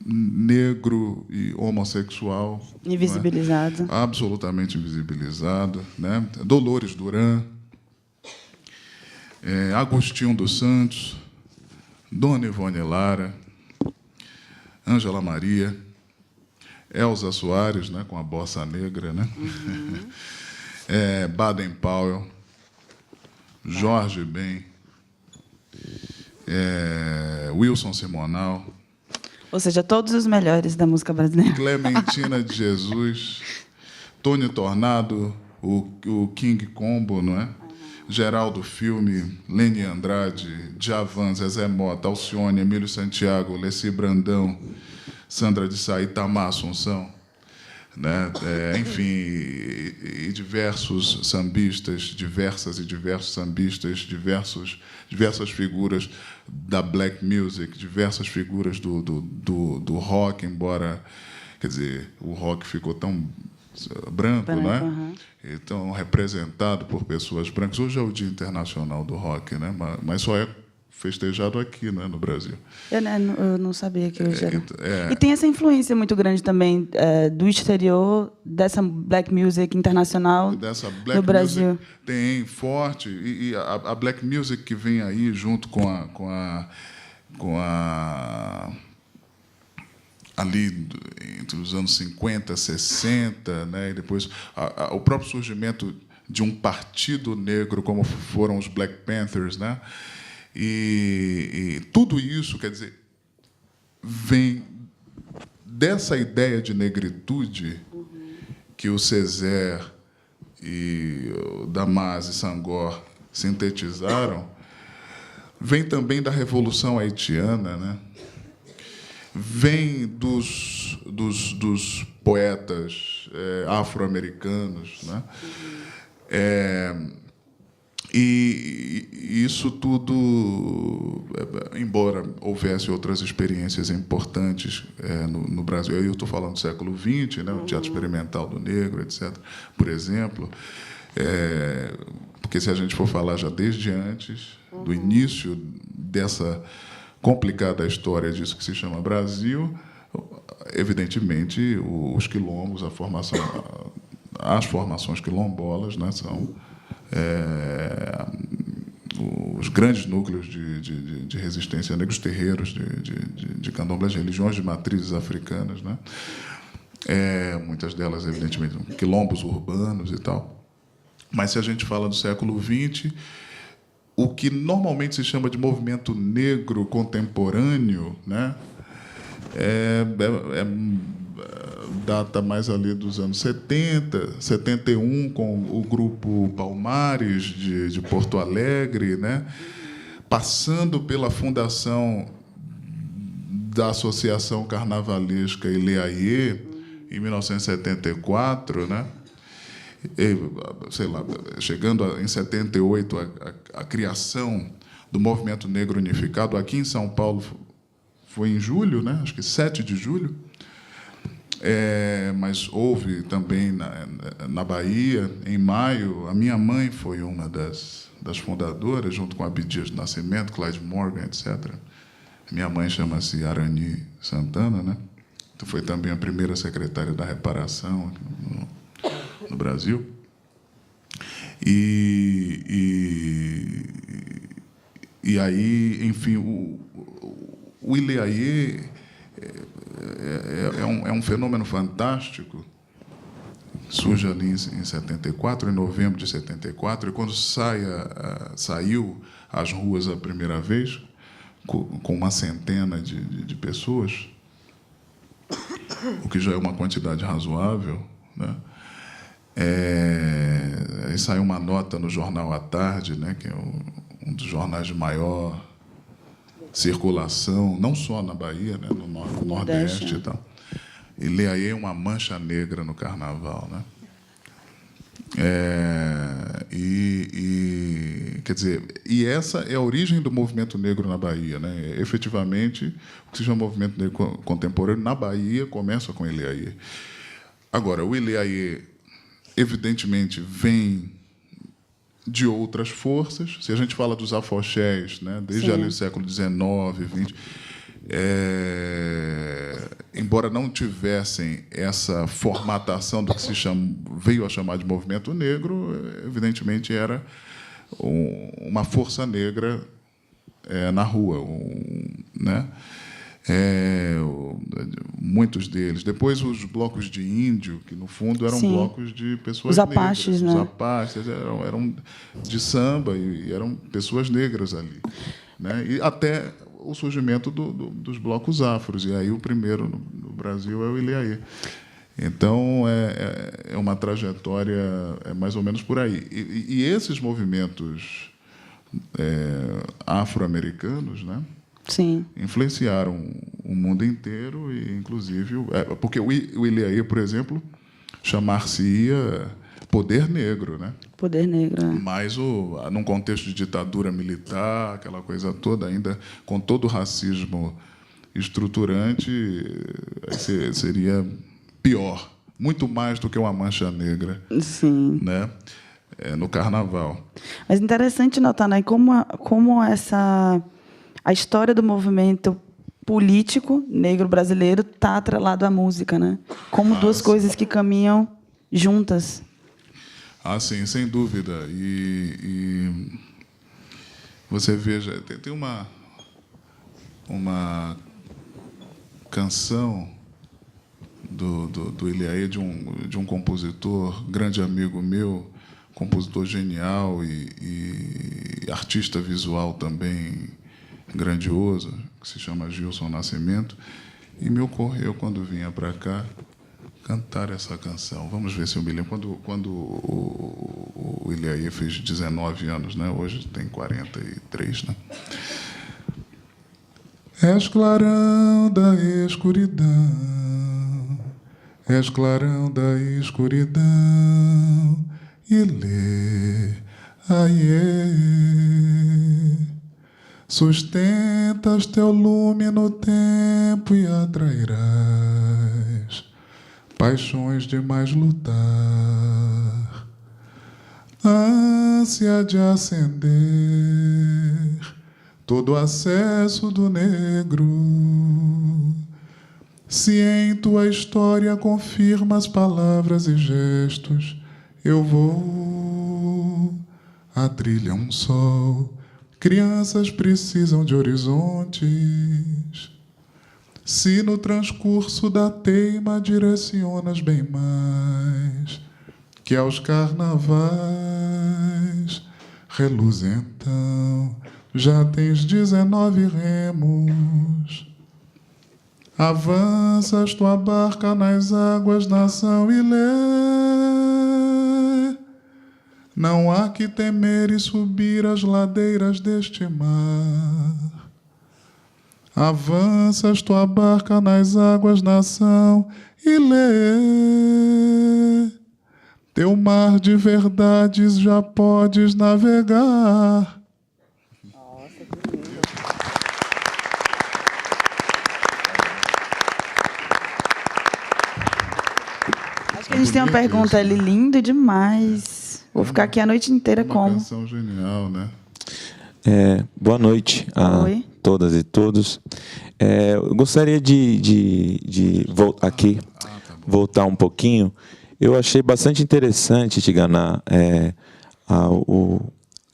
negro e homossexual. Invisibilizado. Né? Absolutamente invisibilizado. Né? Dolores Duran, Agostinho dos Santos, Dona Ivone Lara, Ângela Maria, Elza Soares, né, com a bossa negra, né? Baden Powell, Jorge Ben, Wilson Simonal, Ou seja, todos os melhores da música brasileira. Clementina de Jesus, Tony Tornado, o King Combo, não é? Geraldo Filme, Leni Andrade, Djavan, Zezé Mota, Alcione, Emílio Santiago, Leci Brandão, Sandra de Sá, Itamar Assunção, né? Enfim, e diversos sambistas, diversos sambistas, diversas figuras da black music, diversas figuras do rock, embora, quer dizer, o rock ficou tão branco, né? Uhum. Então, representado por pessoas brancas. Hoje é o Dia Internacional do Rock, né? Mas só é festejado aqui, né, no Brasil. Eu não sabia que hoje era. E tem essa influência muito grande também do exterior, dessa black music internacional no Brasil. Tem forte. E a black music que vem aí junto com a ali entre os anos 50, 60, né, e depois o próprio surgimento de um partido negro, como foram os Black Panthers, né, e tudo isso, quer dizer, vem dessa ideia de negritude que o Césaire e o Damas e Sangor sintetizaram, vem também da Revolução Haitiana, né? Vem dos poetas afro-americanos, né? E isso tudo, embora houvesse outras experiências importantes no Brasil, eu estou falando do século XX, né? O Teatro Experimental do Negro, etc., por exemplo, porque se a gente for falar já desde antes, do início dessa complicada história disso que se chama Brasil, evidentemente, os quilombos, as formações quilombolas, né, são os grandes núcleos de resistência negra, os terreiros de candomblé, as religiões de matrizes africanas, né, muitas delas, evidentemente, quilombos urbanos e tal. Mas, se a gente fala do século XX, o que normalmente se chama de movimento negro contemporâneo, né, data mais ali dos anos 70, 71, com o grupo Palmares, de Porto Alegre, né, passando pela fundação da Associação Carnavalesca Ileaie, em 1974, né, sei lá, chegando em 78 a criação do Movimento Negro Unificado aqui em São Paulo foi em julho, né? Acho que 7 de julho, mas houve também na Bahia em maio. A minha mãe foi uma das fundadoras, junto com Abdias do Nascimento, Clyde Morgan, etc. Minha mãe chama-se Arani Santana, né? Então foi também a primeira secretária da reparação no Brasil. E aí, enfim, o Ileaie é um fenômeno fantástico. Surge ali em 74, em novembro de 74, e quando saiu às ruas a primeira vez, com uma centena de pessoas, o que já é uma quantidade razoável, né? Aí saiu uma nota no jornal à tarde, né, que é um dos jornais de maior circulação, não só na Bahia, né, no Nordeste e tal. Ilhéaê é uma mancha negra no carnaval, né? Quer dizer, e essa é a origem do movimento negro na Bahia, né? Efetivamente, o que se chama movimento negro contemporâneo na Bahia começa com Ilhéaê. Agora, o Ilhéaê, evidentemente, vem de outras forças. Se a gente fala dos afoxés, né, desde ali o século XIX, XX, embora não tivessem essa formatação do que veio a chamar de movimento negro, evidentemente era uma força negra na rua, né? Muitos deles. Depois, os blocos de índio, que, no fundo, eram blocos de pessoas negras. Apaches, né? Os apaches eram de samba e eram pessoas negras ali, né? E até o surgimento dos blocos afros. E aí o primeiro no Brasil é o Ilhéaê. Então, é uma trajetória mais ou menos por aí. E esses movimentos afro-americanos, né, sim, influenciaram o mundo inteiro, e inclusive porque o Ilhéaê, por exemplo, chamar-se-ia Poder Negro, né? Poder Negro. Mas num contexto de ditadura militar, aquela coisa toda, ainda com todo o racismo estruturante, seria pior, muito mais do que uma mancha negra, sim, né? No carnaval. Mas interessante notar, né, como a história do movimento político negro brasileiro está atrelado à música, né? Como duas coisas que caminham juntas. Sim, sem dúvida. E você veja, tem uma canção do Ilhéaê, de um compositor, grande amigo meu, compositor genial e artista visual também grandioso, que se chama Gilson Nascimento, e me ocorreu, quando vinha para cá, cantar essa canção. Vamos ver se eu me lembro. Quando o Ilhéaê fez 19 anos, né? Hoje tem 43, né? És clarão da escuridão, és clarão da escuridão, Ilê, aiê. Sustentas teu lume no tempo e atrairás paixões de mais lutar, ânsia de acender todo acesso do negro. Se em tua história confirmas palavras e gestos, eu vou. A trilha um sol, crianças precisam de horizontes. Se no transcurso da teima direcionas bem mais que aos carnavais, reluz então, já tens 19 remos. Avanças tua barca nas águas, nação Ilê. Não há que temer e subir as ladeiras deste mar. Avanças tua barca nas águas, nação Ilê. Teu mar de verdades já podes navegar. Nossa, que lindo. Acho que a gente tem uma pergunta ali, lindo demais. Vou ficar aqui a noite inteira como? Uma canção genial, né? Boa noite a todas e todos. Eu gostaria de voltar um pouquinho. Eu achei bastante interessante, Tigana,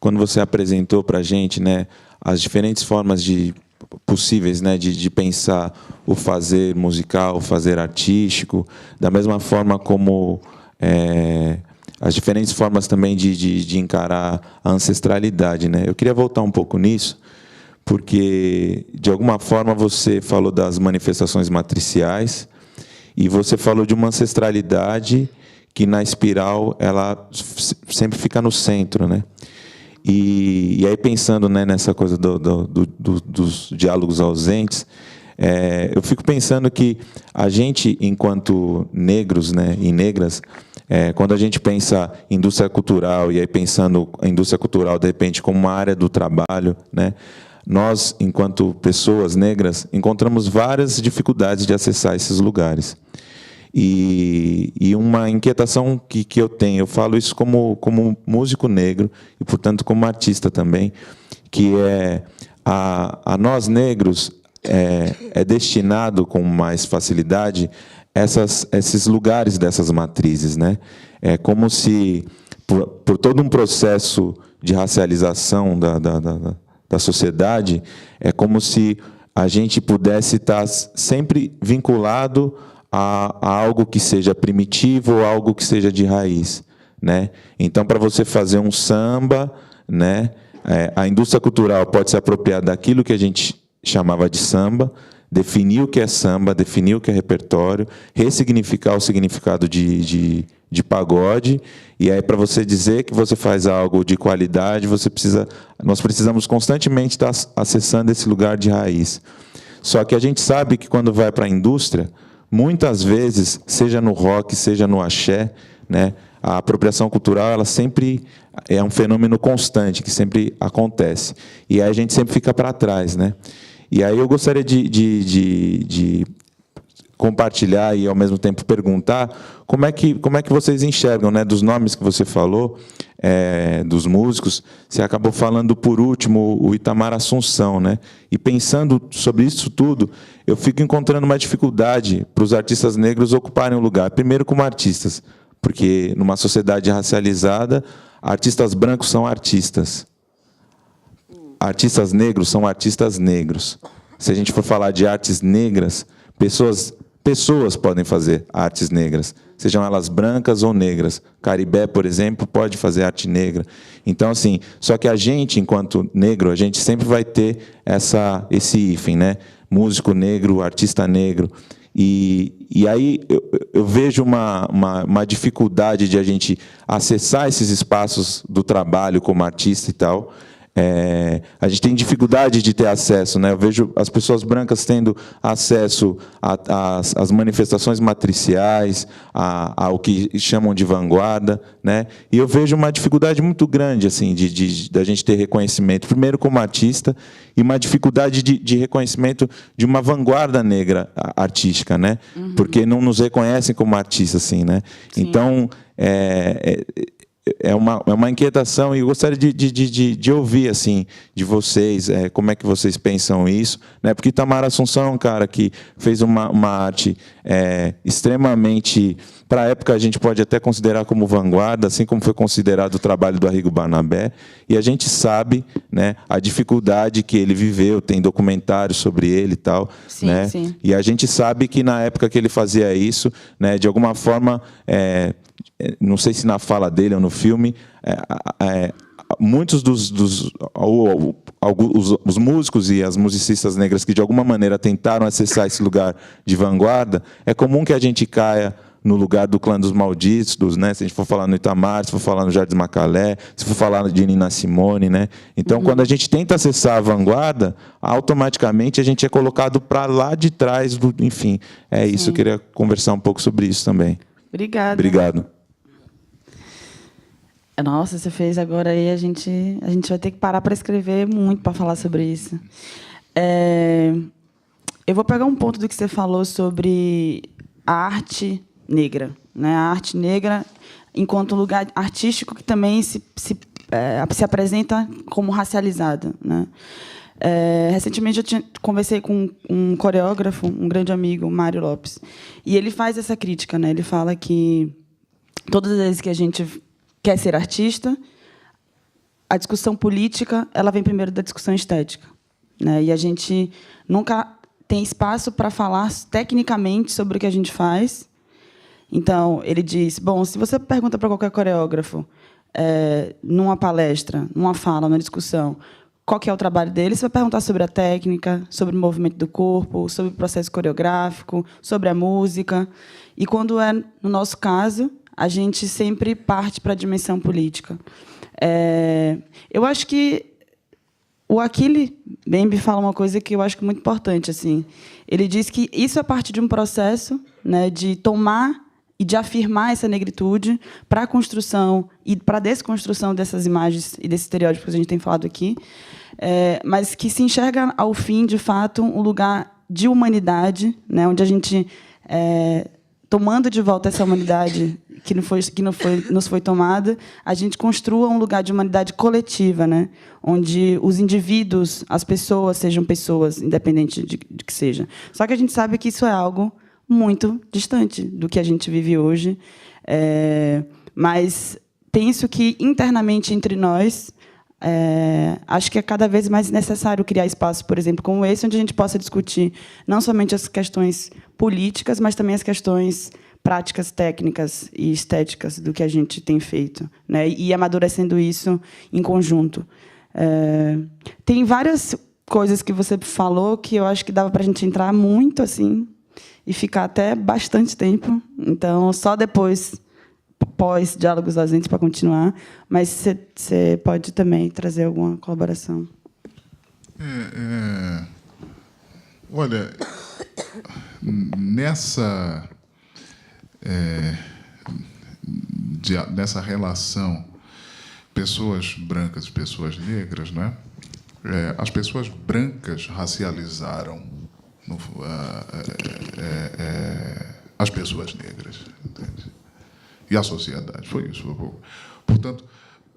quando você apresentou para a gente, né, as diferentes formas possíveis, né, de pensar o fazer musical, o fazer artístico, da mesma forma como as diferentes formas também de encarar a ancestralidade, né? Eu queria voltar um pouco nisso, porque, de alguma forma, você falou das manifestações matriciais E você falou de uma ancestralidade que, na espiral, ela sempre fica no centro, né? E aí, pensando, né, nessa coisa dos diálogos ausentes, eu fico pensando que a gente, enquanto negros, né, e negras, quando a gente pensa em indústria cultural, e aí pensando a indústria cultural, de repente, como uma área do trabalho, né, nós, enquanto pessoas negras, encontramos várias dificuldades de acessar esses lugares. E uma inquietação que eu tenho, eu falo isso como músico negro e, portanto, como artista também, que a nós negros é destinado com mais facilidade esses lugares dessas matrizes, né? É como se, por todo um processo de racialização da sociedade, é como se a gente pudesse estar sempre vinculado a algo que seja primitivo ou algo que seja de raiz, né? Então, para você fazer um samba, né, a indústria cultural pode se apropriar daquilo que a gente chamava de samba, definir o que é samba, definir o que é repertório, ressignificar o significado de pagode, e aí, para você dizer que você faz algo de qualidade, nós precisamos constantemente estar acessando esse lugar de raiz. Só que a gente sabe que, quando vai para a indústria, muitas vezes, seja no rock, seja no axé, né, a apropriação cultural, ela sempre é um fenômeno constante, que sempre acontece. E aí a gente sempre fica para trás, né? E aí eu gostaria de compartilhar e, ao mesmo tempo, perguntar como é que vocês enxergam, né, dos nomes que você falou, dos músicos. Você acabou falando, por último, o Itamar Assunção, né? E, pensando sobre isso tudo, eu fico encontrando uma dificuldade para os artistas negros ocuparem um lugar. Primeiro, como artistas, porque, numa sociedade racializada, artistas brancos são artistas. Artistas negros são artistas negros. Se a gente for falar de artes negras, pessoas podem fazer artes negras, sejam elas brancas ou negras. Caribé, por exemplo, pode fazer arte negra. Então, assim, só que a gente, enquanto negro, a gente sempre vai ter esse hífen, né? Músico negro, artista negro. E aí eu vejo uma dificuldade de a gente acessar esses espaços do trabalho como artista e tal. A gente tem dificuldade de ter acesso, né? Eu vejo as pessoas brancas tendo acesso às manifestações matriciais, ao que chamam de vanguarda, né? E eu vejo uma dificuldade muito grande, assim, da gente ter reconhecimento, primeiro como artista, e uma dificuldade de reconhecimento de uma vanguarda negra artística, né? Uhum. Porque não nos reconhecem como artistas, assim, né? Sim. Então, é uma inquietação, e eu gostaria de ouvir, assim, de vocês, como é que vocês pensam isso, né? Porque Itamar Assunção é um cara que fez uma arte extremamente, para a época a gente pode até considerar como vanguarda, assim como foi considerado o trabalho do Arrigo Barnabé, e a gente sabe, né, a dificuldade que ele viveu, tem documentários sobre ele e tal, sim, né? Sim. E a gente sabe que, na época que ele fazia isso, né, de alguma forma, não sei se na fala dele ou no filme, muitos os músicos e as musicistas negras que, de alguma maneira, tentaram acessar esse lugar de vanguarda, é comum que a gente caia no lugar do Clã dos Malditos, né? Se a gente for falar no Itamar, se for falar no Jardim Macalé, se for falar de Nina Simone, né? Então, quando a gente tenta acessar a vanguarda, automaticamente a gente é colocado para lá de trás enfim, isso. Sim. Eu queria conversar um pouco sobre isso também. Obrigada. Obrigado. Nossa, você fez agora aí, a gente vai ter que parar para escrever muito para falar sobre isso. Eu vou pegar um ponto do que você falou sobre a arte negra, né? A arte negra enquanto lugar artístico que também se apresenta como racializada, né? Recentemente eu conversei com um coreógrafo, um grande amigo, Mário Lopes, e ele faz essa crítica, né? Ele fala que todas as vezes que a gente quer ser artista, a discussão política ela vem primeiro da discussão estética, né? E a gente nunca tem espaço para falar tecnicamente sobre o que a gente faz. Então, ele diz, bom, se você pergunta para qualquer coreógrafo, numa palestra, numa fala, numa discussão, qual que é o trabalho dele, você vai perguntar sobre a técnica, sobre o movimento do corpo, sobre o processo coreográfico, sobre a música. E, quando é no nosso caso, a gente sempre parte para a dimensão política. Eu acho que o Achille Mbembe fala uma coisa que eu acho muito importante. Assim. Ele diz que isso é parte de um processo, né, de tomar e de afirmar essa negritude para a construção e para a desconstrução dessas imagens e desses estereótipos que a gente tem falado aqui, mas que se enxerga, ao fim, de fato, um lugar de humanidade, né, onde a gente, tomando de volta essa humanidade que nos foi tomada, a gente construa um lugar de humanidade coletiva, né, onde os indivíduos, as pessoas, sejam pessoas, independente de que seja. Só que a gente sabe que isso é algo muito distante do que a gente vive hoje, mas penso que, internamente, entre nós, acho que é cada vez mais necessário criar espaço, por exemplo, como esse, onde a gente possa discutir não somente as questões políticas, mas também as questões práticas, técnicas e estéticas do que a gente tem feito, né? E amadurecendo isso em conjunto. Tem várias coisas que você falou que eu acho que dava para a gente entrar muito assim e ficar até bastante tempo. Então, só depois, pós Diálogos Ausentes, para continuar. Mas você pode também trazer alguma colaboração. Olha, nessa relação pessoas brancas e pessoas negras, né? As pessoas brancas racializaram as pessoas negras, entende? E a sociedade. Foi isso. Portanto,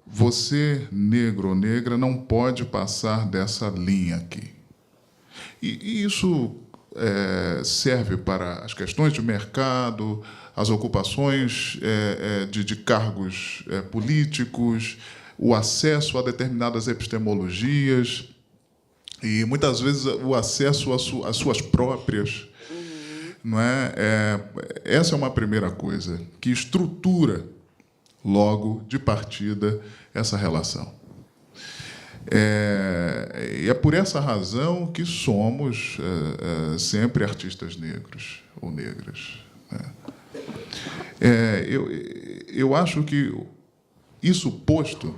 você, negro ou negra, não pode passar dessa linha aqui. E isso serve para as questões de mercado, as ocupações de cargos políticos, o acesso a determinadas epistemologias e, muitas vezes, o acesso às suas próprias. Não é? Essa é uma primeira coisa que estrutura, logo, de partida, essa relação. E é por essa razão que somos sempre artistas negros ou negras. Né? Eu acho que, isso posto,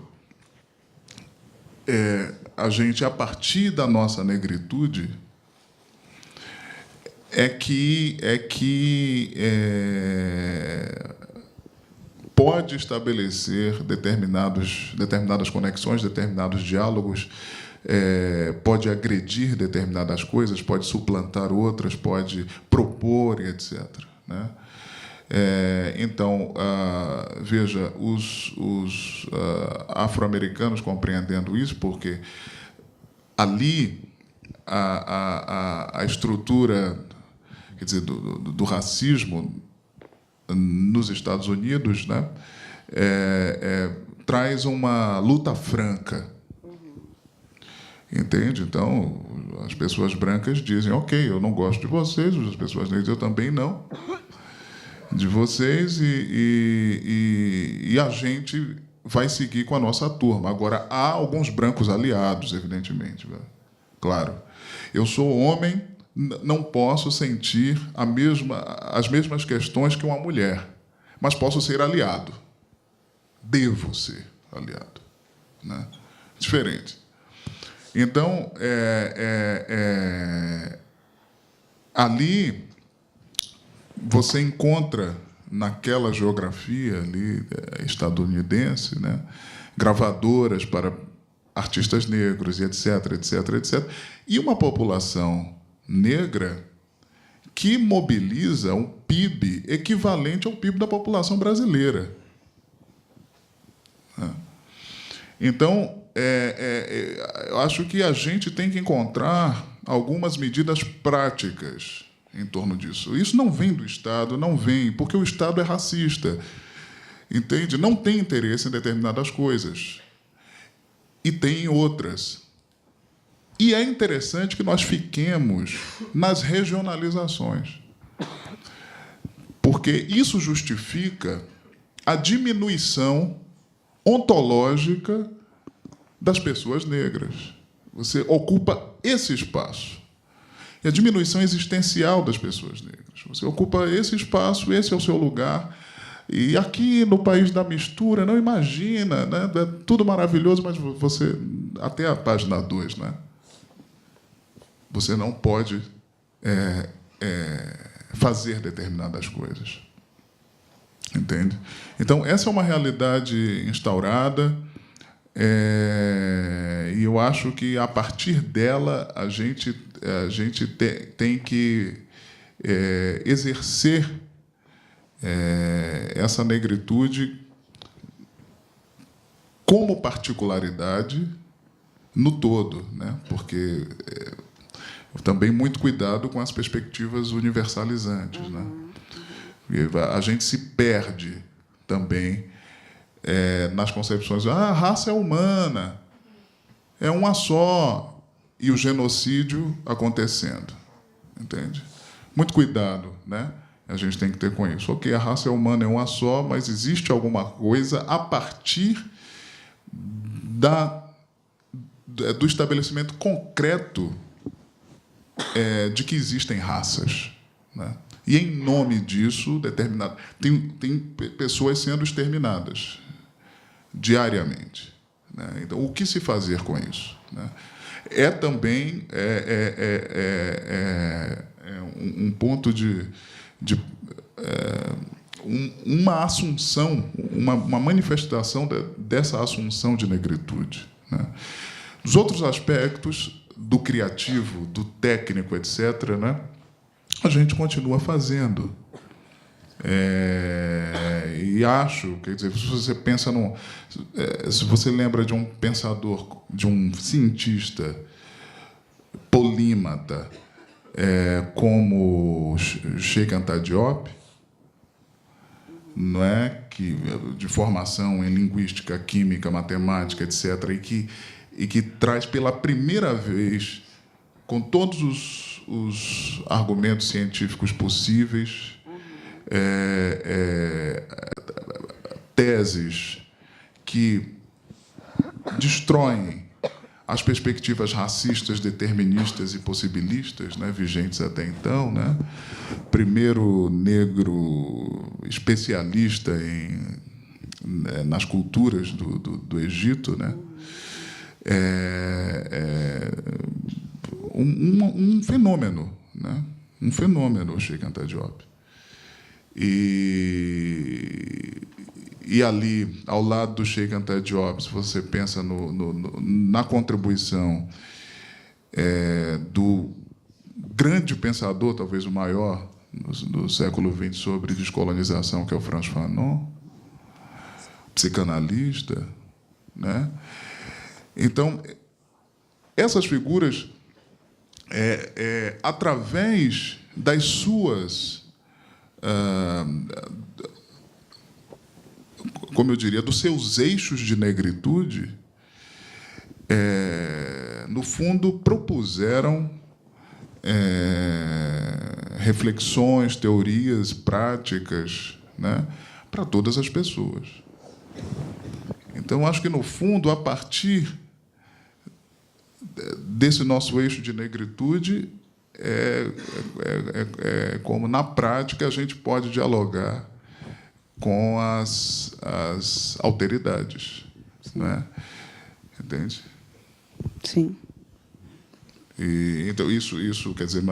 a gente, a partir da nossa negritude, pode estabelecer determinadas conexões, determinados diálogos, pode agredir determinadas coisas, pode suplantar outras, pode propor, etc. Né? Então, veja, os afro-americanos compreendendo isso, porque ali a estrutura, quer dizer, do racismo nos Estados Unidos, né, traz uma luta franca. Entende? Então, as pessoas brancas dizem: ok, eu não gosto de vocês, as pessoas negras, eu também não, de vocês, e a gente vai seguir com a nossa turma. Agora, há alguns brancos aliados, evidentemente. Claro. Eu sou homem, não posso sentir as mesmas questões que uma mulher, mas posso ser aliado. Devo ser aliado. Né? Diferente. Então, ali você encontra, naquela geografia ali estadunidense, né, gravadoras para artistas negros, e etc., etc., etc., e uma população negra que mobiliza um PIB equivalente ao PIB da população brasileira. Então, eu acho que a gente tem que encontrar algumas medidas práticas em torno disso. Isso não vem do Estado, não vem, porque o Estado é racista, entende? Não tem interesse em determinadas coisas e tem em outras. E é interessante que nós fiquemos nas regionalizações, porque isso justifica a diminuição ontológica das pessoas negras. Você ocupa esse espaço. E a diminuição existencial das pessoas negras. Você ocupa esse espaço, esse é o seu lugar. E aqui, no país da mistura, não imagina, né? É tudo maravilhoso, mas você... Até a página 2, né? Você não pode fazer determinadas coisas. Entende? Então, essa é uma realidade instaurada, e eu acho que, a partir dela, a gente tem que exercer essa negritude como particularidade no todo, né? Porque também muito cuidado com as perspectivas universalizantes, né? A gente se perde também nas concepções. A raça é humana, é uma só, e o genocídio acontecendo, entende? Muito cuidado, né? A gente tem que ter com isso. Ok, a raça é humana, é uma só, mas existe alguma coisa a partir do estabelecimento concreto de que existem raças, né? E, em nome disso, tem pessoas sendo exterminadas diariamente, né? Então, o que se fazer com isso, né? É também um ponto de uma assunção, uma manifestação dessa assunção de negritude, né? Os outros aspectos do criativo, do técnico, etc., né? A gente continua fazendo. E acho, quer dizer, se você pensa se você lembra de um pensador, de um cientista polímata, como Cheikh Anta Diop, não é, que de formação em linguística, química, matemática, etc., e que traz pela primeira vez, com todos os argumentos científicos possíveis, teses que destroem as perspectivas racistas, deterministas e possibilistas, né, vigentes até então, né? Primeiro negro especialista nas culturas do Egito, né? Um fenômeno, né? Um fenômeno, o Cheikh Anta Diop. E ali, ao lado do Cheikh Anta Diop, se você pensa na contribuição do grande pensador, talvez o maior, do século XX, sobre descolonização, que é o Frantz Fanon, psicanalista, né? Então, essas figuras, através das suas, como eu diria, dos seus eixos de negritude, no fundo, propuseram reflexões, teorias, práticas, né, para todas as pessoas. Então, acho que, no fundo, a partir desse nosso eixo de negritude, como, na prática, a gente pode dialogar com as alteridades, né? Entende? Sim. Então, isso quer dizer,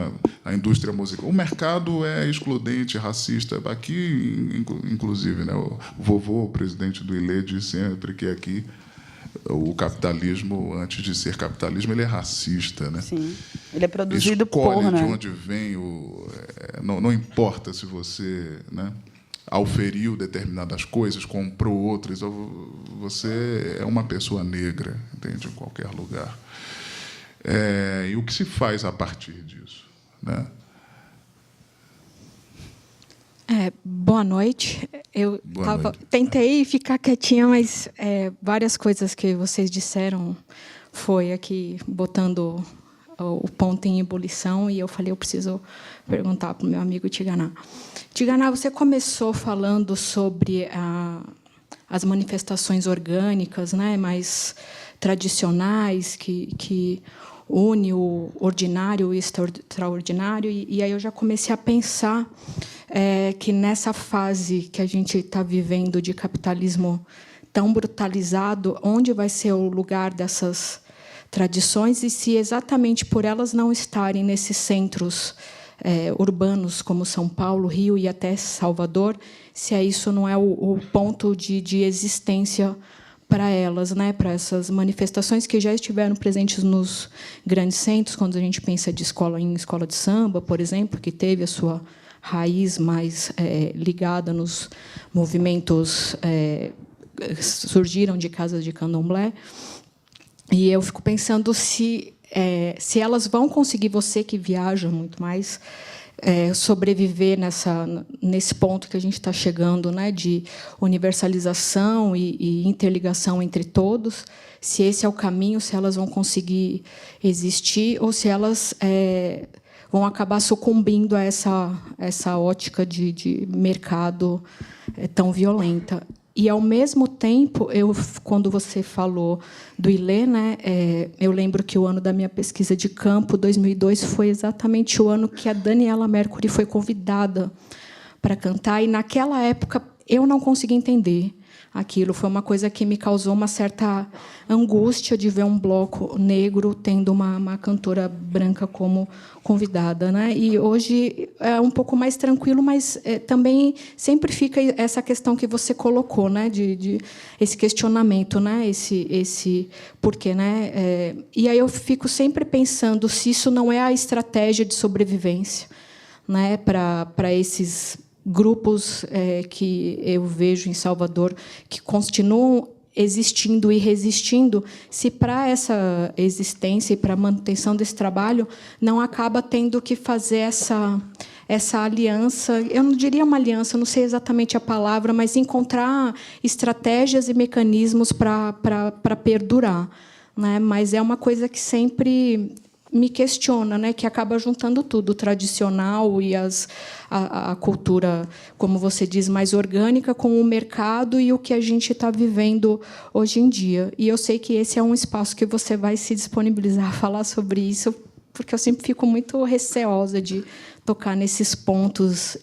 a indústria musical... O mercado é excludente, racista. Aqui, inclusive, né, o vovô, o presidente do ILE, diz sempre que aqui o capitalismo, antes de ser capitalismo, ele é racista, né? Sim. Ele é produzido Escolhe por, né? de onde vem não importa se você, né, auferiu determinadas coisas, comprou outras, você é uma pessoa negra, entende? Em qualquer lugar. E o que se faz a partir disso, né? Boa noite. Eu tentei ficar quietinha, mas várias coisas que vocês disseram foi aqui botando o ponto em ebulição, e eu falei, eu preciso perguntar para o meu amigo Tigana. Tigana, você começou falando sobre as manifestações orgânicas, né, mais tradicionais, que une o ordinário e o extraordinário. E aí eu já comecei a pensar que nessa fase que a gente está vivendo de capitalismo tão brutalizado, onde vai ser o lugar dessas tradições e se exatamente por elas não estarem nesses centros urbanos como São Paulo, Rio e até Salvador, se isso não é o ponto de existência para elas, né, para essas manifestações que já estiveram presentes nos grandes centros, quando a gente pensa de em escola de samba, por exemplo, que teve a sua raiz mais ligada nos movimentos surgiram de casas de candomblé. E eu fico pensando se elas vão conseguir, você que viaja muito mais, sobreviver nesse ponto que a gente está chegando, né, de universalização e interligação entre todos, se esse é o caminho, se elas vão conseguir existir ou se elas vão acabar sucumbindo a essa ótica de mercado tão violenta. E, ao mesmo tempo, quando você falou do Ilê, né, eu lembro que o ano da minha pesquisa de campo, 2002, foi exatamente o ano que a Daniela Mercury foi convidada para cantar. E, naquela época, eu não consegui entender aquilo. Foi uma coisa que me causou uma certa angústia de ver um bloco negro tendo uma cantora branca como convidada, né? E hoje é um pouco mais tranquilo, mas também sempre fica essa questão que você colocou, né? De esse questionamento, né? Esse porquê, né? E aí eu fico sempre pensando se isso não é a estratégia de sobrevivência, né? Para esses grupos que eu vejo em Salvador que continuam existindo e resistindo, se para essa existência e para a manutenção desse trabalho não acaba tendo que fazer essa aliança, eu não diria uma aliança, não sei exatamente a palavra, mas encontrar estratégias e mecanismos para perdurar, né? Mas é uma coisa que sempre me questiona, né, que acaba juntando tudo, o tradicional e a cultura, como você diz, mais orgânica, com o mercado e o que a gente está vivendo hoje em dia. E eu sei que esse é um espaço que você vai se disponibilizar a falar sobre isso, porque eu sempre fico muito receosa de tocar nesses pontos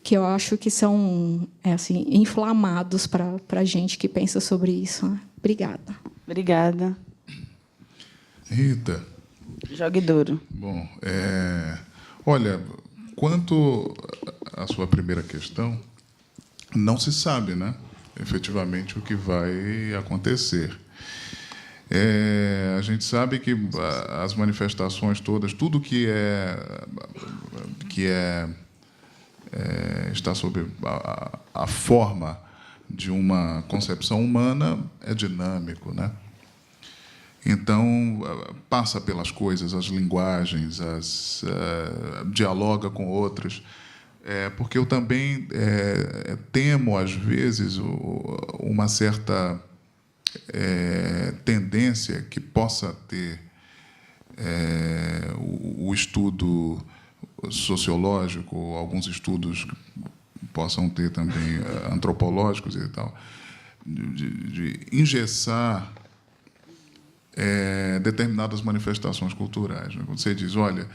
que eu acho que são assim, inflamados para a gente que pensa sobre isso, né? Obrigada. Obrigada. Rita. Jogue duro. Bom, olha, quanto à sua primeira questão, não se sabe, né, efetivamente o que vai acontecer. A gente sabe que as manifestações todas, tudo que está sob a forma de uma concepção humana é dinâmico, né? Então, passa pelas coisas, as linguagens, dialoga com outras, porque eu também temo, às vezes, uma certa tendência que possa ter o estudo sociológico, alguns estudos que possam ter também antropológicos e tal, de engessar determinadas manifestações culturais. Quando você diz, olha,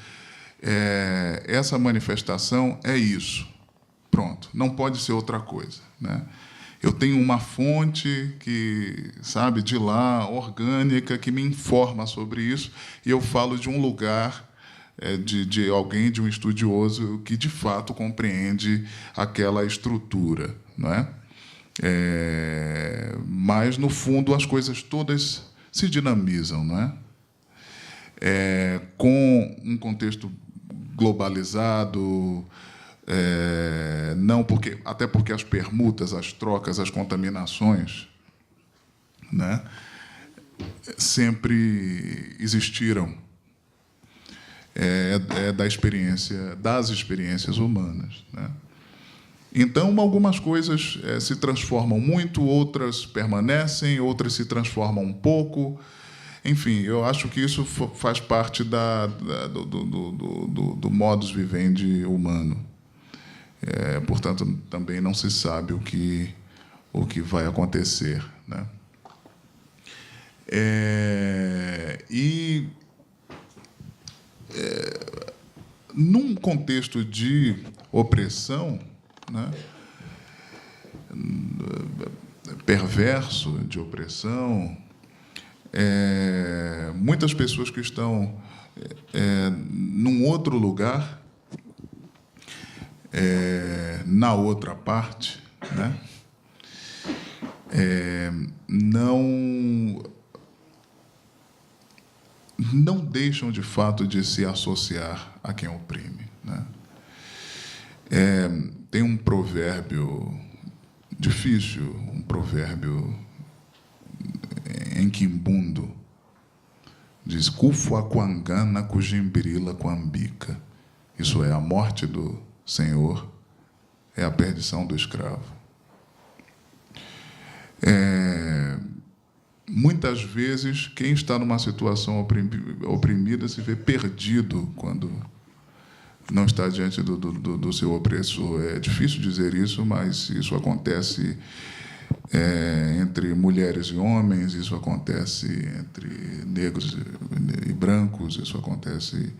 essa manifestação é isso, pronto, não pode ser outra coisa, né? Eu tenho uma fonte que, sabe, de lá, orgânica, que me informa sobre isso, e eu falo de um lugar, de alguém, de um estudioso que, de fato, compreende aquela estrutura, não é? Mas, no fundo, as coisas todas se dinamizam, não é? Com um contexto globalizado, não porque, até porque as permutas, as trocas, as contaminações, né, sempre existiram. Das experiências humanas, né? Então, algumas coisas se transformam muito, outras permanecem, outras se transformam um pouco. Enfim, eu acho que isso faz parte do modus vivendi humano. Portanto, também não se sabe o que o que vai acontecer, né? Num contexto de opressão, né, perverso de opressão, muitas pessoas que estão num outro lugar, na outra parte, né, não deixam, de fato, de se associar a quem oprime, né? Tem um provérbio difícil, um provérbio em quimbundo, diz: Kufuaquangana kujimbirila quambica. Isso é, a morte do Senhor é a perdição do escravo. Muitas vezes, quem está numa situação oprimida se vê perdido quando não está diante do seu opressor. É difícil dizer isso, mas isso acontece entre mulheres e homens, isso acontece entre negros e brancos, isso acontece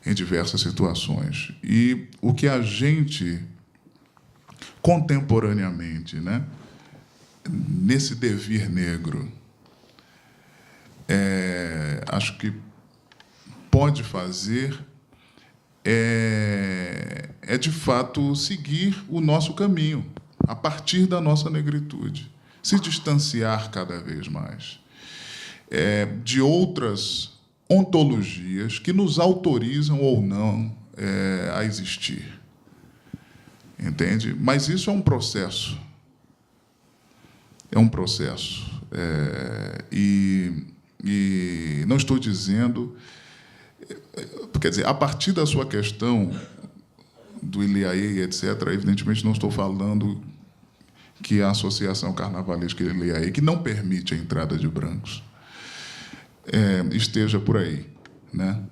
em diversas situações. E o que a gente, contemporaneamente, né, nesse devir negro, acho que pode fazer de fato, seguir o nosso caminho, a partir da nossa negritude, se distanciar cada vez mais de outras ontologias que nos autorizam ou não a existir. Entende? Mas isso é um processo. É um processo. E não estou dizendo... Quer dizer, a partir da sua questão do Ilhaê, etc., evidentemente não estou falando que a Associação Carnavalesca Ilhaê, que não permite a entrada de brancos, esteja por aí, né?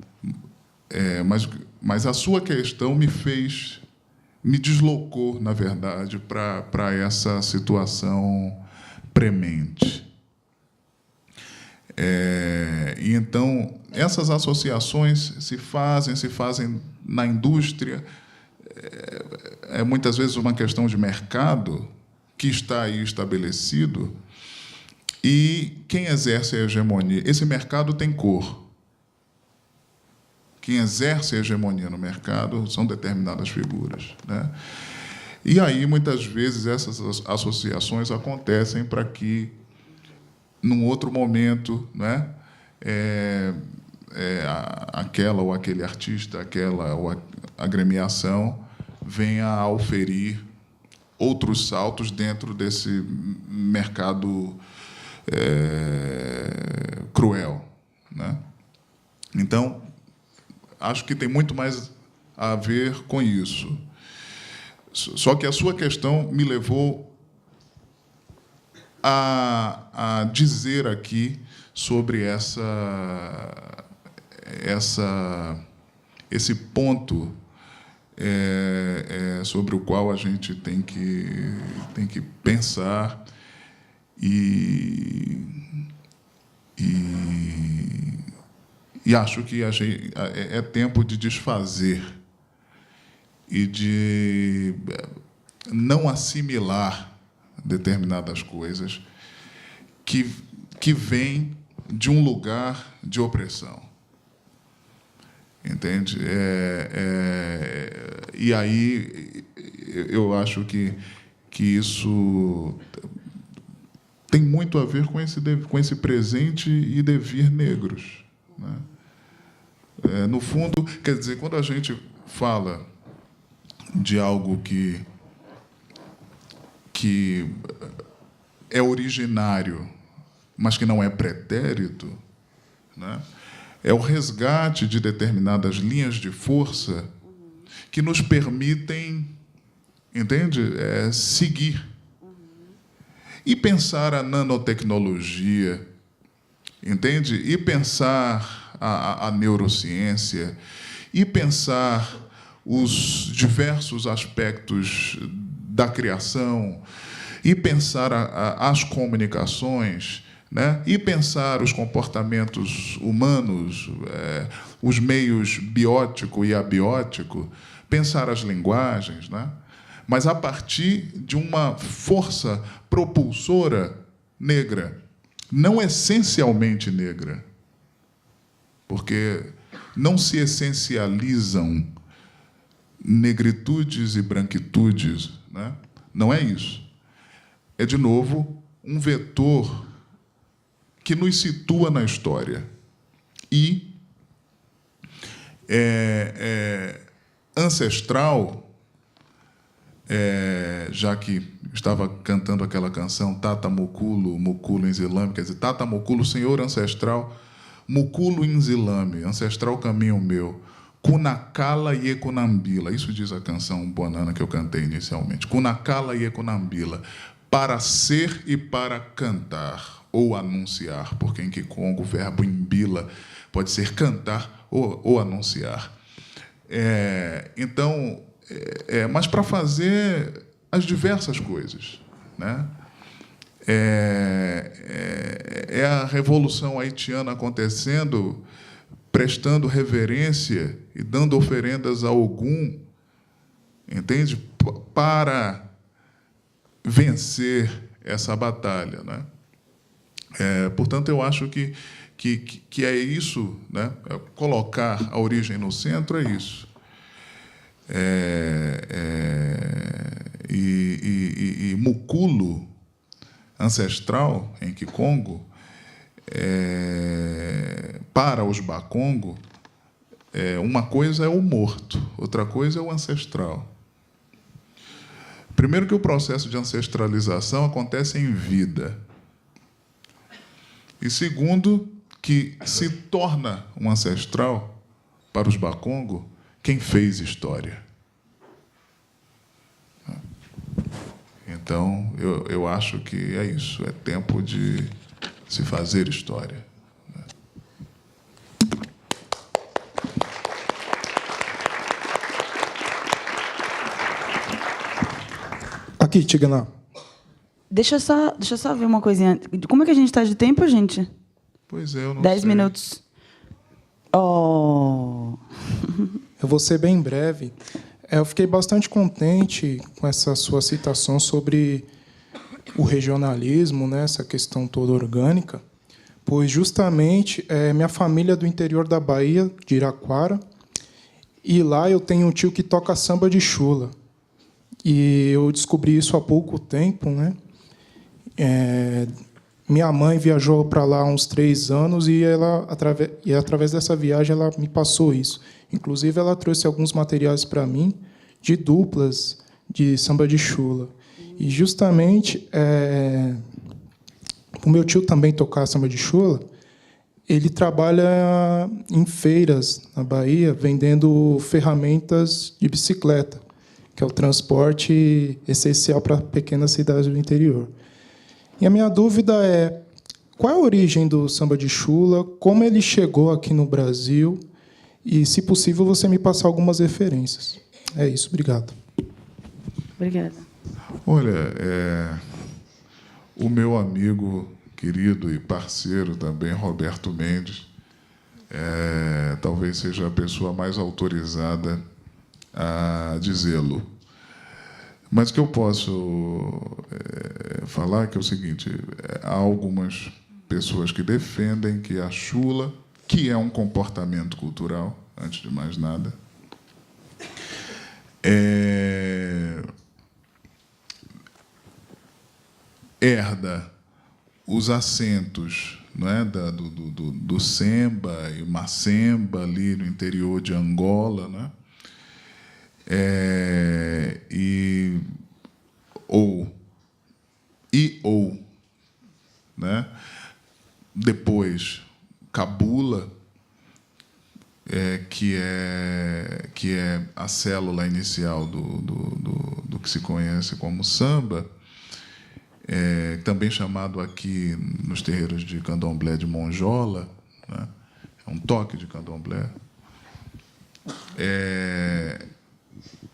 Mas a sua questão me deslocou, na verdade, para essa situação premente. E então essas associações se fazem na indústria, muitas vezes uma questão de mercado que está aí estabelecido, e quem exerce a hegemonia, esse mercado tem cor. Quem exerce a hegemonia no mercado são determinadas figuras, né? E aí, muitas vezes, essas associações acontecem para que, num outro momento, né, aquela ou aquele artista, aquela ou a agremiação venha a oferir outros saltos dentro desse mercado cruel, né? Então, acho que tem muito mais a ver com isso. Só que a sua questão me levou a dizer aqui sobre esse ponto sobre o qual a gente tem que pensar e acho que é tempo de desfazer e de não assimilar determinadas coisas que vêm de um lugar de opressão. Entende? E aí eu acho que isso tem muito a ver com esse presente e devir negros, né? No fundo, quer dizer, quando a gente fala de algo que é originário, mas que não é pretérito, né? É o resgate de determinadas linhas de força que nos permitem, entende? Seguir. E pensar a nanotecnologia, entende? E pensar a neurociência, e pensar os diversos aspectos da criação, e pensar as comunicações, né? E pensar os comportamentos humanos, os meios biótico e abiótico, pensar as linguagens, né? Mas a partir de uma força propulsora negra, não essencialmente negra, porque não se essencializam negritudes e branquitudes, né? Não é isso. É, de novo, um vetor que nos situa na história e ancestral, já que estava cantando aquela canção Tata Muculo, Muculo Inzilame, quer dizer, Tata Muculo, Senhor ancestral, Muculo Inzilame, ancestral caminho meu, Kunakala e Ekunambila, isso diz a canção Bonana que eu cantei inicialmente, Kunakala e Ekunambila, para ser e para cantar, ou anunciar, porque em Kikongo o verbo imbila pode ser cantar ou anunciar. Então, mas para fazer as diversas coisas, né? É a Revolução Haitiana acontecendo, prestando reverência e dando oferendas a Ogum, entende? Para vencer essa batalha, né? Portanto, eu acho que é isso, né? Colocar a origem no centro é isso. E Muculo, ancestral, em Kikongo, para os Bakongo, uma coisa é o morto, outra coisa é o ancestral. Primeiro que o processo de ancestralização acontece em vida. E segundo, que se torna um ancestral para os Bakongo quem fez história. Então, eu acho que é isso. É tempo de se fazer história. Aqui, Tigana. Deixa eu só ver uma coisinha. Como é que a gente está de tempo, gente? Pois é, eu não 10 sei. minutos. Oh. Eu vou ser bem breve. Eu fiquei bastante contente com essa sua citação sobre o regionalismo, né, essa questão toda orgânica, pois justamente minha família é do interior da Bahia, de Iraquara, e lá eu tenho um tio que toca samba de chula. E eu descobri isso há pouco tempo, né? Minha mãe viajou para lá há uns 3 anos e através dessa viagem ela me passou isso. Inclusive, ela trouxe alguns materiais para mim de duplas de samba de chula. E, justamente, o meu tio também tocar samba de chula, ele trabalha em feiras na Bahia, vendendo ferramentas de bicicleta, que é o transporte essencial para pequenas cidades do interior. E a minha dúvida é, qual é a origem do samba de chula, como ele chegou aqui no Brasil, e, se possível, você me passar algumas referências. É isso, obrigado. Obrigada. Olha, o meu amigo querido e parceiro também, Roberto Mendes, talvez seja a pessoa mais autorizada a dizê-lo. Mas o que eu posso falar é o seguinte: há algumas pessoas que defendem que a chula, que é um comportamento cultural, antes de mais nada, herda os acentos, não é, do Semba e Macemba, ali no interior de Angola, né? Ou, né? Depois, Cabula, que é a célula inicial do que se conhece como samba, também chamado aqui nos terreiros de candomblé de monjola, né? É um toque de candomblé.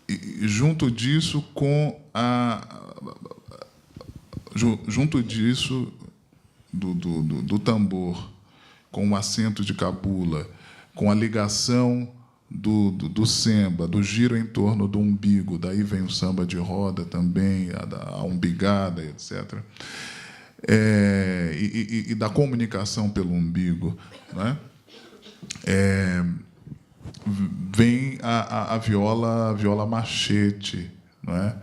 E junto disso, com junto disso, do tambor, com o acento de cabula, com a ligação do samba, do giro em torno do umbigo, daí vem o samba de roda também, a umbigada, etc. E da comunicação pelo umbigo, né? Vem a viola machete, não é?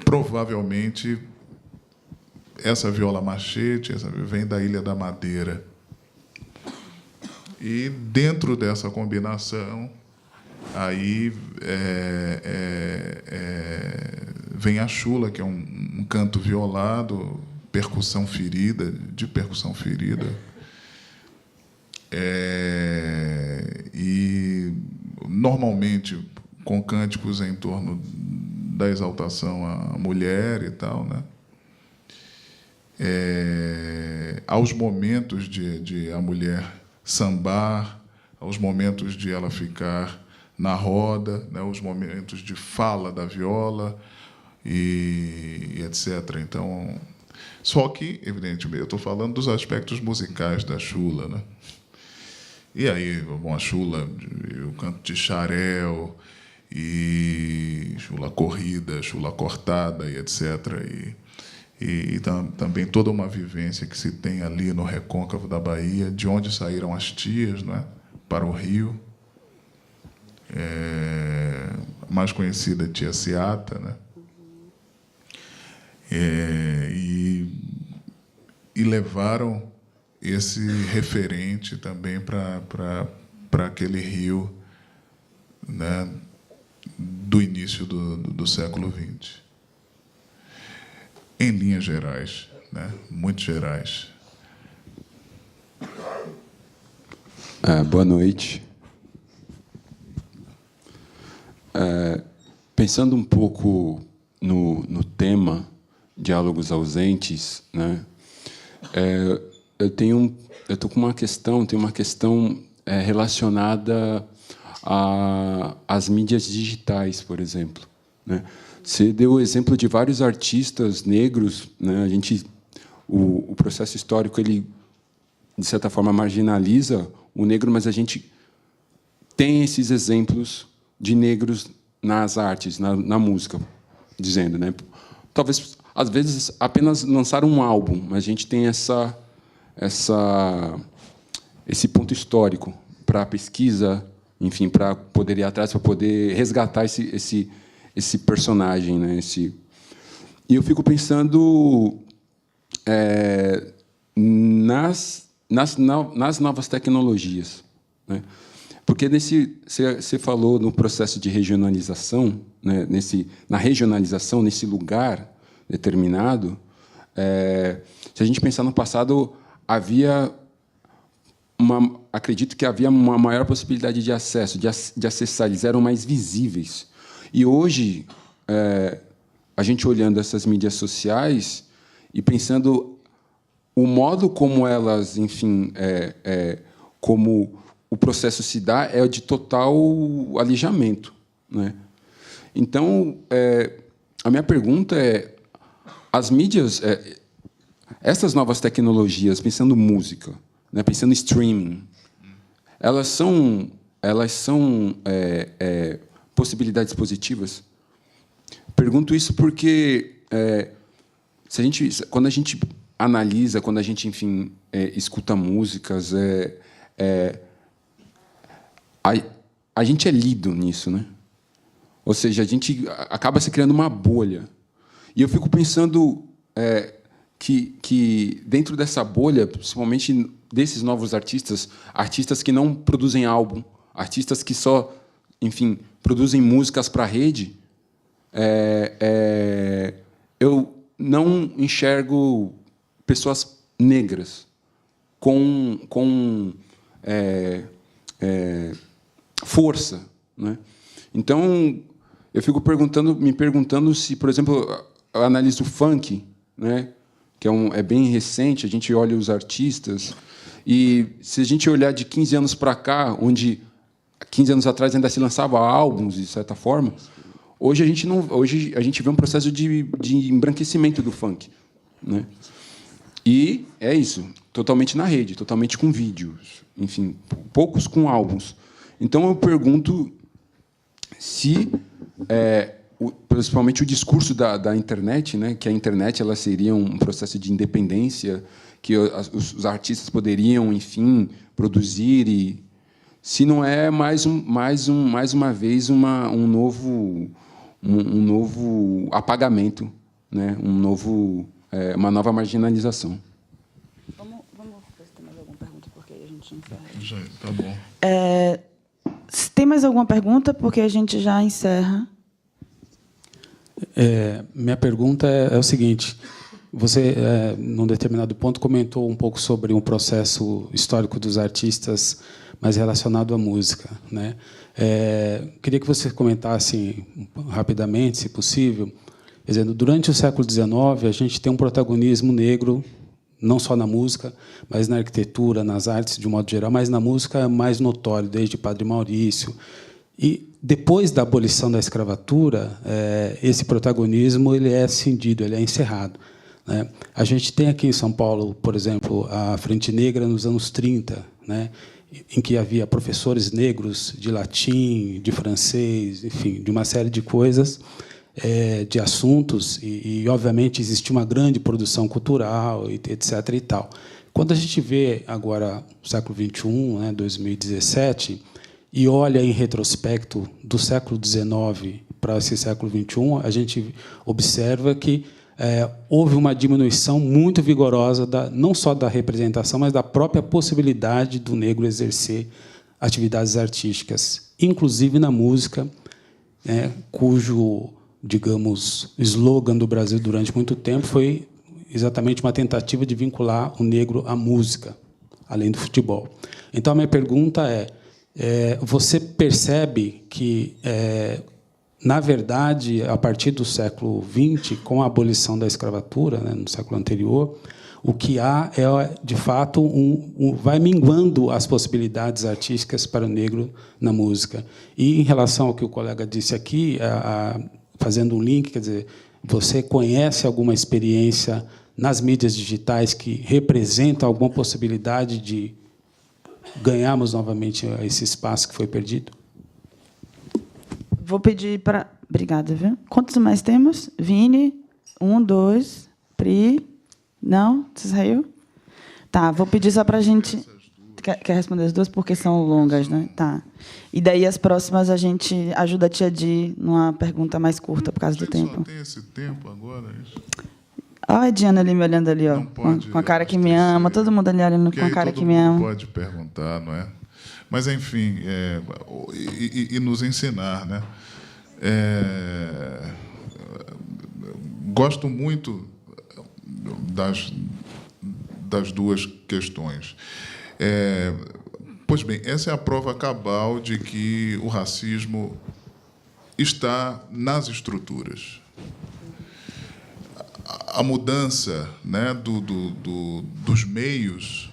Provavelmente essa viola machete vem da Ilha da Madeira. E dentro dessa combinação aí vem a chula, que é um canto violado, percussão ferida, de percussão ferida. E normalmente com cânticos em torno da exaltação à mulher e tal, né? Aos momentos de a mulher sambar, aos momentos de ela ficar na roda, né? Os momentos de fala da viola e etc. Então, só que, evidentemente, eu estou falando dos aspectos musicais da chula, né? E aí, bom, a chula, o canto de xarel, e chula corrida, chula cortada, e etc. E também toda uma vivência que se tem ali no recôncavo da Bahia, de onde saíram as tias, né, para o Rio. Mais conhecida tia Seata, né? E levaram esse referente também para aquele Rio, né, do início do século XX. Em linhas gerais, né, muito gerais. Boa noite. Pensando um pouco no tema Diálogos Ausentes, né, eu estou com uma questão, relacionada às mídias digitais, por exemplo, né? Você deu o exemplo de vários artistas negros, né? O processo histórico, ele, de certa forma, marginaliza o negro, mas a gente tem esses exemplos de negros nas artes, na música, dizendo, né? Talvez, às vezes, apenas lançar um álbum, mas a gente tem esse ponto histórico para a pesquisa, enfim, para poder ir atrás, para poder resgatar esse personagem, né? E eu fico pensando nas novas tecnologias, né? Porque você falou no processo de regionalização, né? Na regionalização, nesse lugar determinado, se a gente pensar no passado, acredito que havia uma maior possibilidade de acesso, de acessar, eles eram mais visíveis. E hoje, a gente olhando essas mídias sociais e pensando o modo como elas, enfim, como o processo se dá, é de total alijamento, né? Então, a minha pergunta é: as mídias, essas novas tecnologias, pensando música, né, pensando em streaming, elas são possibilidades positivas? Pergunto isso porque quando a gente analisa, quando a gente, enfim, escuta músicas, a gente é lido nisso, né? Ou seja, a gente acaba se criando uma bolha. E eu fico pensando que dentro dessa bolha, principalmente desses novos artistas que não produzem álbum, artistas que só, enfim, produzem músicas para a rede, eu não enxergo pessoas negras com força, né? Então, eu fico me perguntando se, por exemplo, eu analiso o funk, né, que é bem recente, a gente olha os artistas, e se a gente olhar de 15 anos para cá, onde 15 anos atrás ainda se lançava álbuns, de certa forma, Hoje a gente vê um processo de embranquecimento do funk, né? E é isso, totalmente na rede, totalmente com vídeos, enfim, poucos com álbuns. Então eu pergunto se, principalmente o discurso da internet, né, que a internet ela seria um processo de independência, que os artistas poderiam, enfim, produzir, e se não é mais uma vez um novo apagamento, né, uma nova marginalização. Vamos ver se tem mais alguma pergunta, porque a gente encerra. Já, tá bom. Se tem mais alguma pergunta, porque a gente já encerra. Minha pergunta é o seguinte: você, num determinado ponto, comentou um pouco sobre um processo histórico dos artistas, mas relacionado à música, né? Queria que você comentasse rapidamente, se possível, dizendo, durante o século XIX, a gente tem um protagonismo negro, não só na música, mas na arquitetura, nas artes, de um modo geral, mas na música é mais notório, desde Padre Maurício. E, depois da abolição da escravatura, esse protagonismo ele é cindido, ele é encerrado, né? A gente tem aqui em São Paulo, por exemplo, a Frente Negra nos anos 30, né, em que havia professores negros de latim, de francês, enfim, de uma série de coisas, de assuntos, e, obviamente, existia uma grande produção cultural, etc. e tal. Quando a gente vê agora o século XXI, né, 2017, e olha em retrospecto do século XIX para esse século XXI, a gente observa que houve uma diminuição muito vigorosa, não só da representação, mas da própria possibilidade do negro exercer atividades artísticas, inclusive na música, né, cujo, digamos, slogan do Brasil durante muito tempo foi exatamente uma tentativa de vincular o negro à música, além do futebol. Então, a minha pergunta você percebe que, na verdade, a partir do século XX, com a abolição da escravatura, né, no século anterior, o que há de fato, vai minguando as possibilidades artísticas para o negro na música. E, em relação ao que o colega disse aqui, fazendo um link, quer dizer, você conhece alguma experiência nas mídias digitais que representa alguma possibilidade de ganharmos novamente esse espaço que foi perdido? Vou pedir para... Obrigada, viu? Quantos mais temos? Vini, 1, 2, Pri... Não? Você saiu? Tá, vou pedir só para a gente... Quer responder as duas? Porque são longas, né? Tá. E daí, as próximas, a gente ajuda a tia Di numa pergunta mais curta, por causa do tempo. Só tem esse tempo agora? Isso. Olha a Diana ali me olhando ali, ó, com a cara que me ama. Todo mundo ali olhando com a cara que me ama. Pode perguntar, não é? Mas, enfim, e nos ensinar, né? Gosto muito das duas questões. Pois bem, essa é a prova cabal de que o racismo está nas estruturas. A mudança, né, dos meios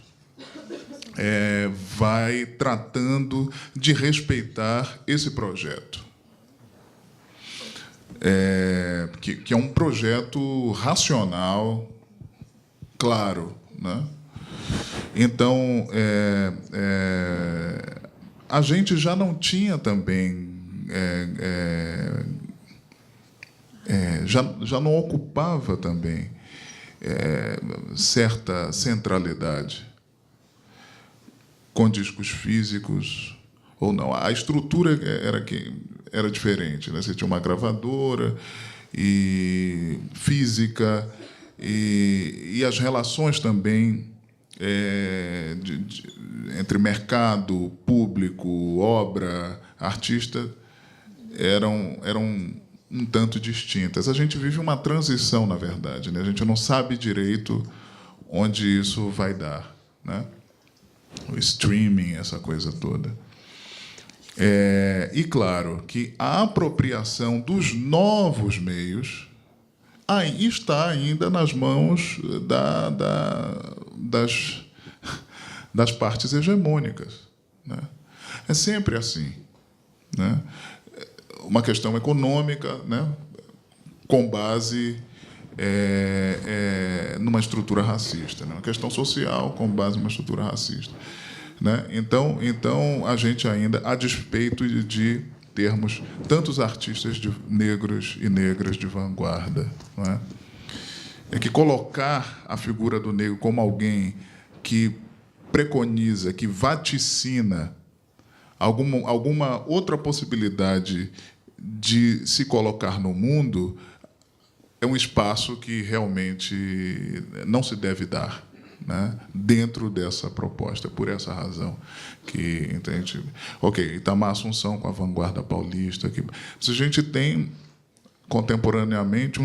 vai tratando de respeitar esse projeto, que é um projeto racional, claro, né? Então, a gente já não tinha também... já não ocupava também certa centralidade com discos físicos ou não. A estrutura era diferente, né? Você tinha uma gravadora e física e as relações também entre mercado, público, obra, artista eram um tanto distintas. A gente vive uma transição, na verdade, né? A gente não sabe direito onde isso vai dar, né? O streaming, essa coisa toda. E, claro, que a apropriação dos novos meios aí está ainda nas mãos das partes hegemônicas, né? É sempre assim, né? uma questão econômica, né, com base numa estrutura racista, né, uma questão social com base numa estrutura racista, né? Então a gente ainda, a despeito de termos tantos artistas negros e negras de vanguarda, não é? É que colocar a figura do negro como alguém que preconiza, que vaticina alguma outra possibilidade de se colocar no mundo é um espaço que realmente não se deve dar, né, dentro dessa proposta, por essa razão que, entende? Ok, Itamar Assunção com a vanguarda paulista. Se a gente tem contemporaneamente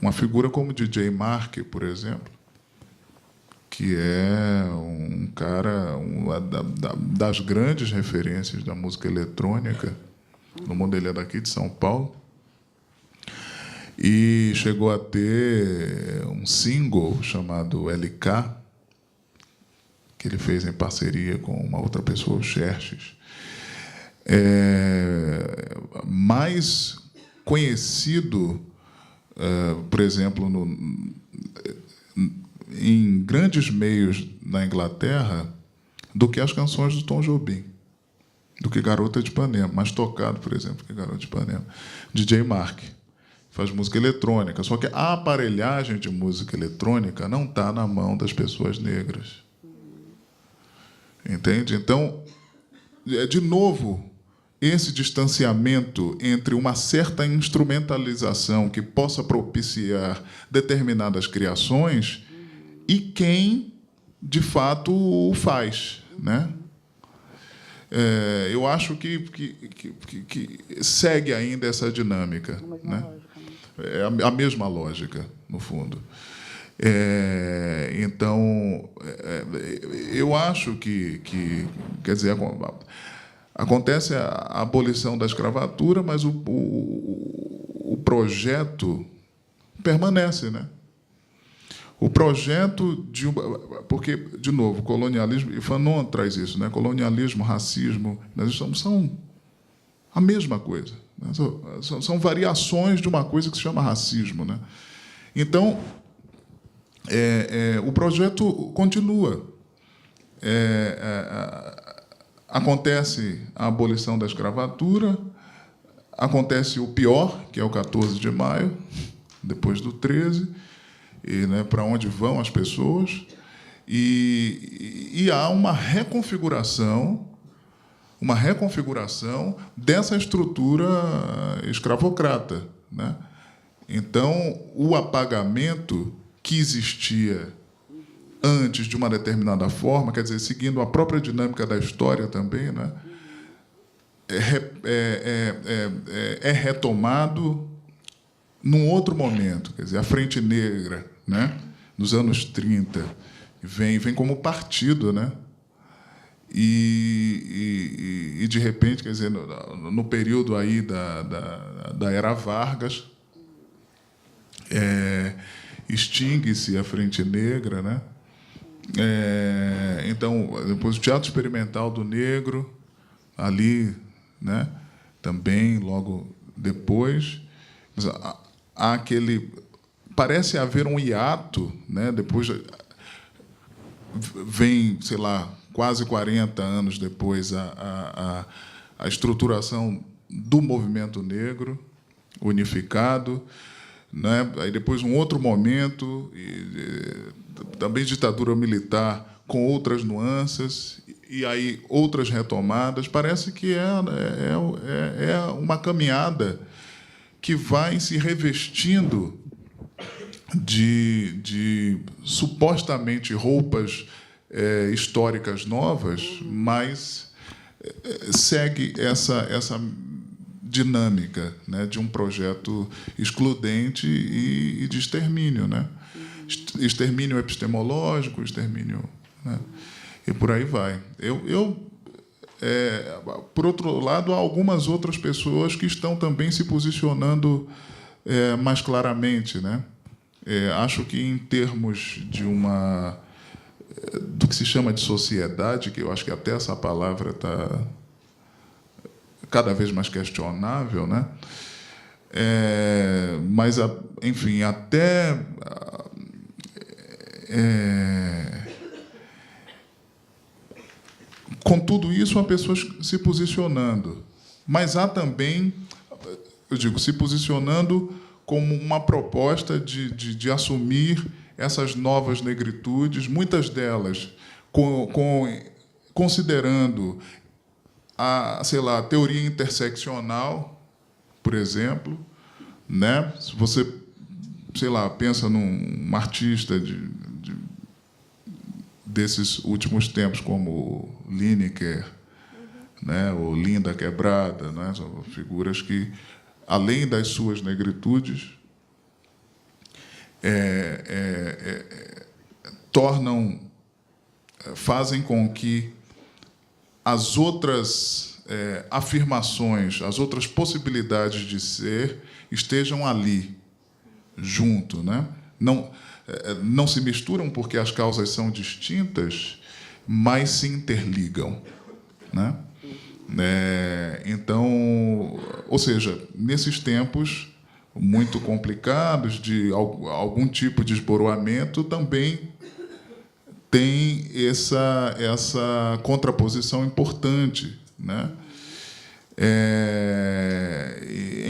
uma figura como DJ Mark, por exemplo, que é um cara, das grandes referências da música eletrônica no mundo, ele é daqui de São Paulo, e chegou a ter um single chamado LK, que ele fez em parceria com uma outra pessoa, o Xerxes. Mais conhecido, por exemplo, em grandes meios na Inglaterra, do que as canções do Tom Jobim, do que Garota de Ipanema, mais tocado, por exemplo, que Garota de Ipanema. DJ Mark faz música eletrônica, só que a aparelhagem de música eletrônica não está na mão das pessoas negras. Entende? Então, de novo, esse distanciamento entre uma certa instrumentalização que possa propiciar determinadas criações e quem, de fato, o faz, né? Eu acho que segue ainda essa dinâmica, né? É a mesma lógica, no fundo. Então, eu acho que quer dizer, acontece a abolição da escravatura, mas o projeto permanece, né? O projeto porque, de novo, colonialismo, e Fanon traz isso, né? Colonialismo, racismo, são a mesma coisa, né? São variações de uma coisa que se chama racismo, né? Então, o projeto continua. Acontece a abolição da escravatura, acontece o pior, que é o 14 de maio, depois do 13, e, né, para onde vão as pessoas, e há uma reconfiguração dessa estrutura escravocrata, né? Então, o apagamento que existia antes de uma determinada forma, quer dizer, seguindo a própria dinâmica da história também, né, é retomado num outro momento. Quer dizer, a Frente Negra, né, nos anos 30, vem como partido, né, e de repente, quer dizer, no período aí da Era Vargas, extingue-se a Frente Negra, né? Então, depois o Teatro Experimental do Negro, ali, né? Também, logo depois, há parece haver um hiato, né? Depois vem, sei lá, quase 40 anos depois, a estruturação do movimento negro unificado, né? Aí depois um outro momento, também ditadura militar com outras nuances, e aí outras retomadas. Parece que é uma caminhada que vai se revestindo de supostamente roupas históricas novas, mas segue essa dinâmica, né, de um projeto excludente e de extermínio, né? Extermínio epistemológico, extermínio, né? E por aí vai. Por outro lado, há algumas outras pessoas que estão também se posicionando mais claramente, né? Acho que, em termos do que se chama de sociedade, que eu acho que até essa palavra cada vez mais questionável, né? Mas, enfim, até com tudo isso, há pessoas se posicionando, mas há também, eu digo, se posicionando como uma proposta de assumir essas novas negritudes, muitas delas considerando a, sei lá, a teoria interseccional, por exemplo, né? Se você, sei lá, pensa num artista desses últimos tempos, como Lineker, né? Ou Linda Quebrada, né? São figuras que, além das suas negritudes, fazem com que as outras afirmações, as outras possibilidades de ser estejam ali, junto, né? Não se misturam porque as causas são distintas, mas se interligam, né? Então, ou seja, nesses tempos muito complicados de algum tipo de esboroamento, também tem essa contraposição importante, né?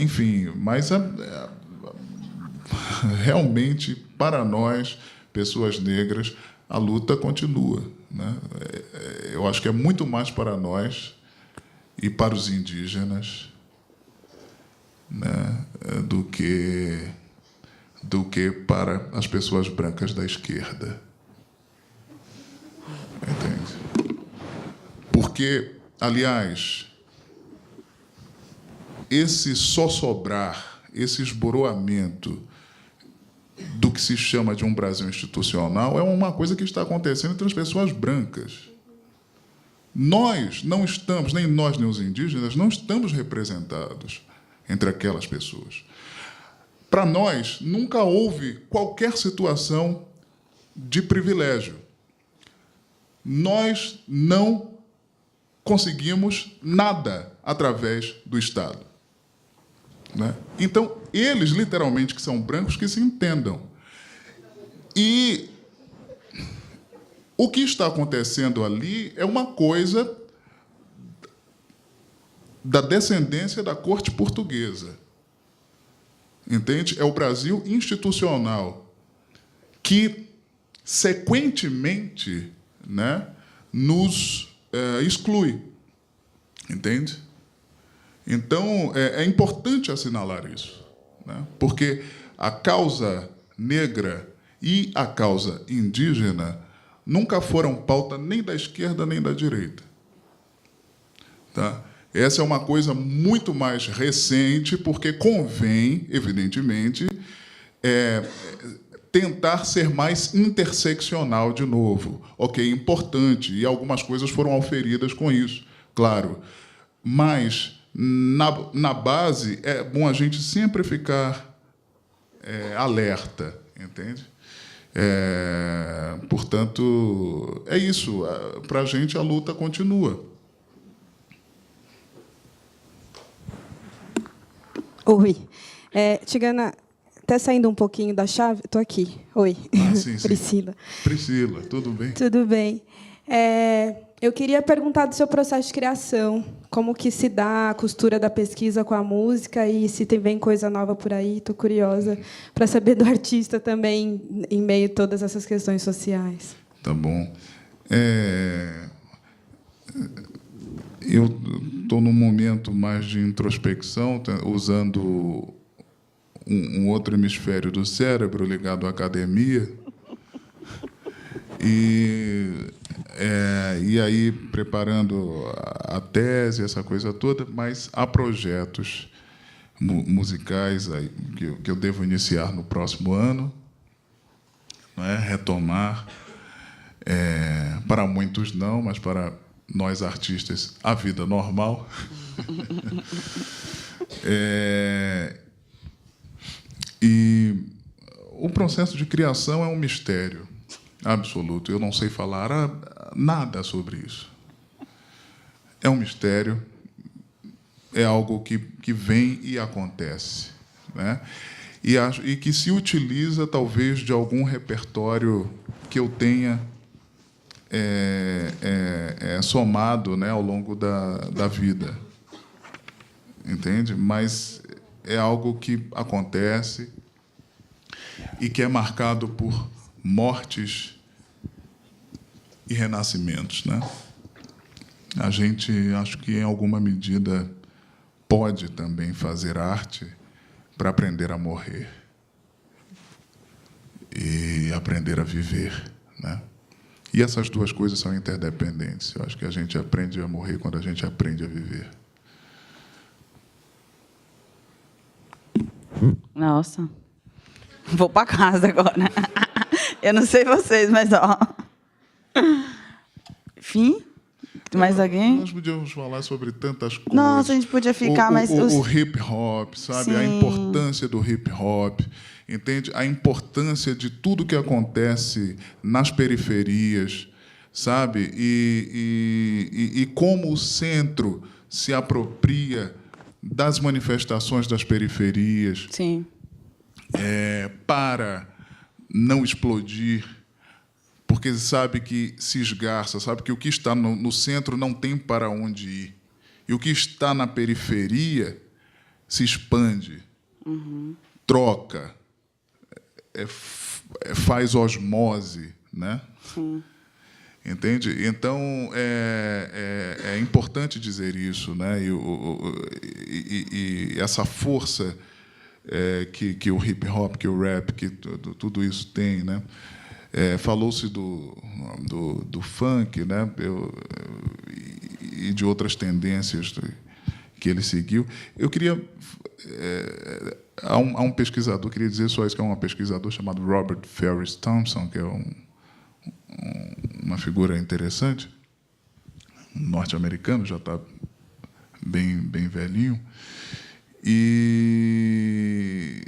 Enfim, mas realmente, para nós, pessoas negras, a luta continua, né? Eu acho que é muito mais para nós e para os indígenas, né, do que para as pessoas brancas da esquerda. Entende? Porque, aliás, esse só sobrar, esse esboroamento do que se chama de um Brasil institucional é uma coisa que está acontecendo entre as pessoas brancas. Nós não estamos, nem nós nem os indígenas, não estamos representados entre aquelas pessoas. Para nós, nunca houve qualquer situação de privilégio. Nós não conseguimos nada através do Estado, né? Então, eles, literalmente, que são brancos, que se entendam. E o que está acontecendo ali é uma coisa da descendência da corte portuguesa. Entende? É o Brasil institucional que, sequentemente, né, nos exclui. Entende? Então, é importante assinalar isso, né? Porque a causa negra e a causa indígena nunca foram pauta nem da esquerda nem da direita. Tá? Essa é uma coisa muito mais recente, porque convém, evidentemente, tentar ser mais interseccional de novo. Ok, importante, e algumas coisas foram auferidas com isso, claro. Mas, na base, é bom a gente sempre ficar alerta, entende? Portanto, é isso. Para a gente, a luta continua. Oi. Tigana, até saindo um pouquinho da chave... Estou aqui. Oi. Sim, sim. Priscila. Priscila, tudo bem? Tudo bem. Eu queria perguntar do seu processo de criação, como que se dá a costura da pesquisa com a música e se vem coisa nova por aí. Estou curiosa para saber do artista também, em meio a todas essas questões sociais. Tá bom. Eu estou num momento mais de introspecção, usando um outro hemisfério do cérebro ligado à academia. E aí, preparando a tese, essa coisa toda, mas há projetos musicais aí, que eu devo iniciar no próximo ano, não é? Retomar. Para muitos não, mas para nós artistas, a vida normal. E o processo de criação é um mistério absoluto. Eu não sei falar nada sobre isso. É um mistério. é algo que vem e acontece, né? E que se utiliza, talvez, de algum repertório que eu tenha somado, né, ao longo da vida. Entende? Mas é algo que acontece e que é marcado por mortes e renascimentos, né? A gente, acho que, em alguma medida, pode também fazer arte para aprender a morrer e aprender a viver, né? E essas duas coisas são interdependentes. Eu acho que a gente aprende a morrer quando a gente aprende a viver. Nossa. Vou para casa agora. Eu não sei vocês, mas ó. Fim? Mais alguém? Nós podíamos falar sobre tantas coisas. Nossa, a gente podia ficar, mas... O hip-hop, sabe? Sim. A importância do hip-hop, entende? A importância de tudo que acontece nas periferias, sabe? E como o centro se apropria das manifestações das periferias. Sim. Para não explodir, porque sabe que se esgarça, sabe que o que está no centro não tem para onde ir. E o que está na periferia se expande, troca, faz osmose, né? Sim. Entende? Então, é importante dizer isso, né? E essa força que o hip-hop, que o rap, que tudo isso tem, né? Falou-se do funk, né? E de outras tendências que ele seguiu. Eu queria... Há um pesquisador, queria dizer só isso, que é um pesquisador chamado Robert Ferris Thompson, que é uma figura interessante, norte-americano, já está bem velhinho. E,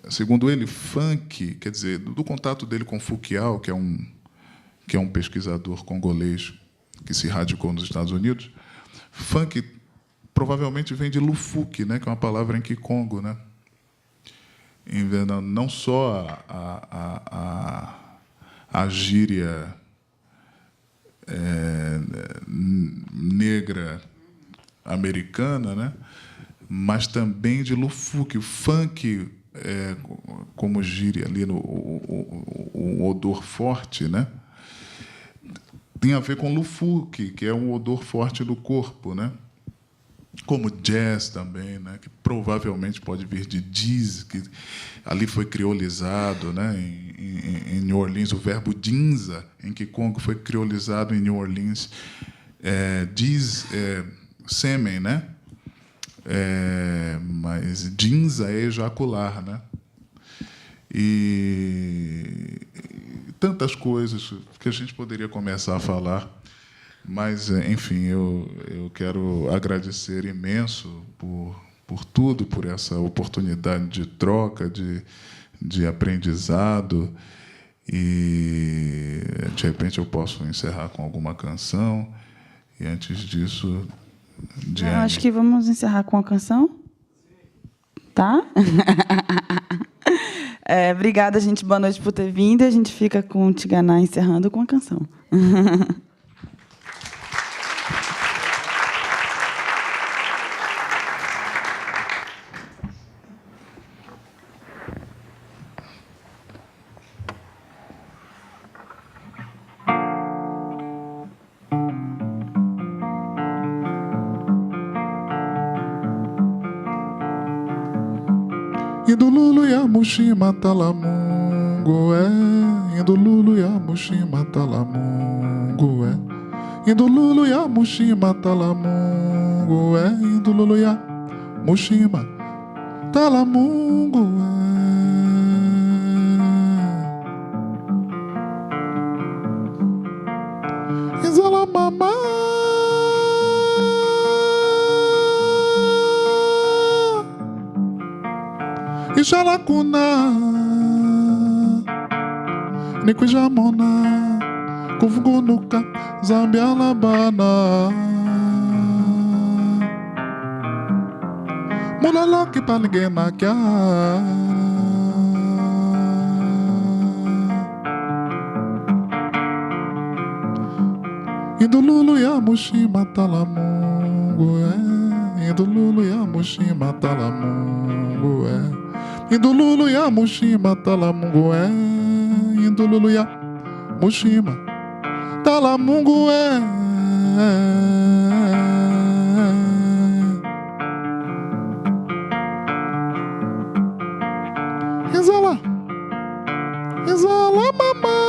segundo ele, funk, quer dizer, do contato dele com Fouquial, que é um pesquisador congolês que se radicou nos Estados Unidos, funk provavelmente vem de lufuque, né, que é uma palavra em Kikongo, né? Não só a gíria negra americana, né? Mas também de lufuque. O funk, como gíria ali, o odor forte, né? Tem a ver com lufuque, que é um odor forte do corpo, né? Como jazz também, né? Que provavelmente pode vir de jazz, que ali foi criolizado, né? Em New Orleans, o verbo dinza, em Kikongo, foi criolizado em New Orleans. Jazz é sêmen, né? Mas dinza é ejacular, né? E tantas coisas que a gente poderia começar a falar. Mas, enfim, eu quero agradecer imenso por tudo, por essa oportunidade de troca, de aprendizado. E, de repente, eu posso encerrar com alguma canção. E, antes disso, eu acho que vamos encerrar com a canção. Tá? Obrigada, gente. Boa noite por ter vindo. A gente fica com o Tiganá encerrando com a canção. Indululu ya mushima talamungu Indululu ya mushima talamungu Indululu ya mushima talamungu Indululu ya mushima talamungu Izala mama Ixalacuna Nikujamona Kufugunuka Zambialabana muloloque palinguena kia. Indululu ya mushima talamungu Indululu ya mushima talamungu Indululu ya mushima talamungu Indululu ya mushima talamungu Exala, exala mamãe.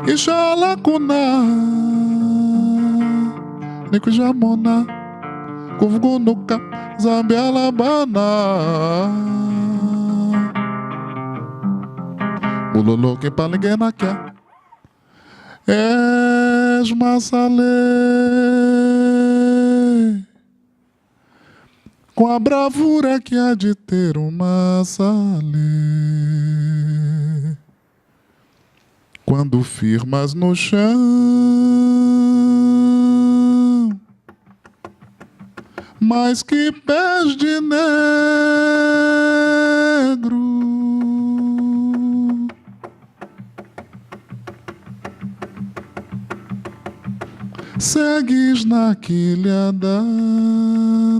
Ixala kuna Nikujamona Kuvugunuka Zambia labana Muloloke palinguena kia Esmaçalê com a bravura que há de ter uma salê. Quando firmas no chão, mais que pés de negro, segues na quilha da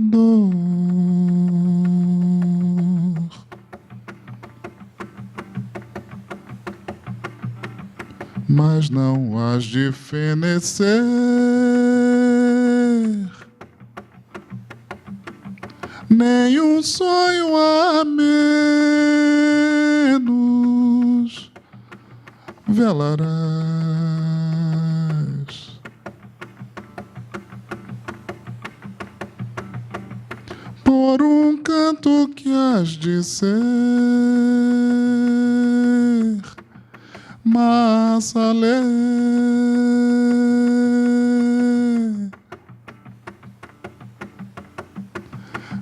dor. Mas não has de fenecer nenhum sonho a menos velarás por um canto que has de ser. Massalê,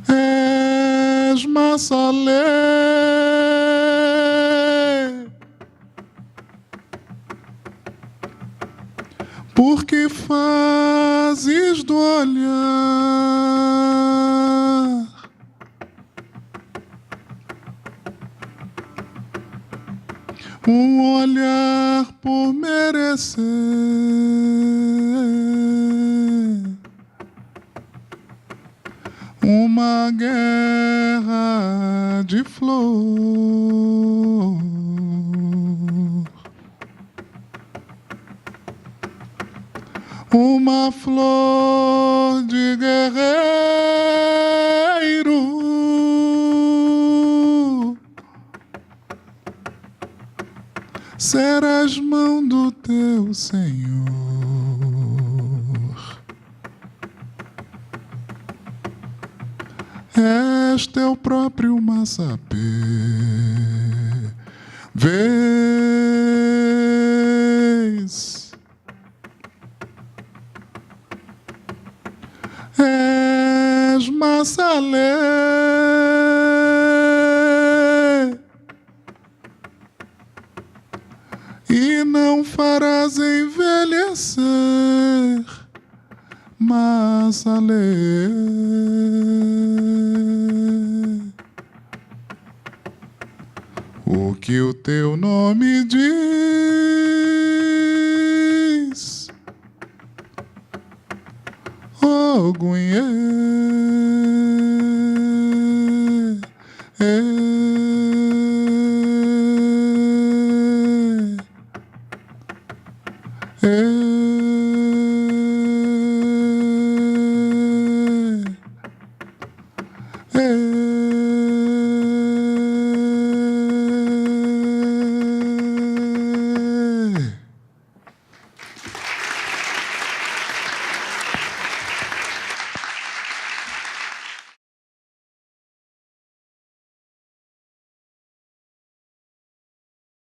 és Massalê, porque fazes do olhar um olhar por merecer uma guerra de flor. Uma flor de guerreiro serás mão do teu Senhor. És teu próprio massapê. Vês, és Massalê, e não farás envelhecer, Massalê. O que o teu nome diz, Ogunhê,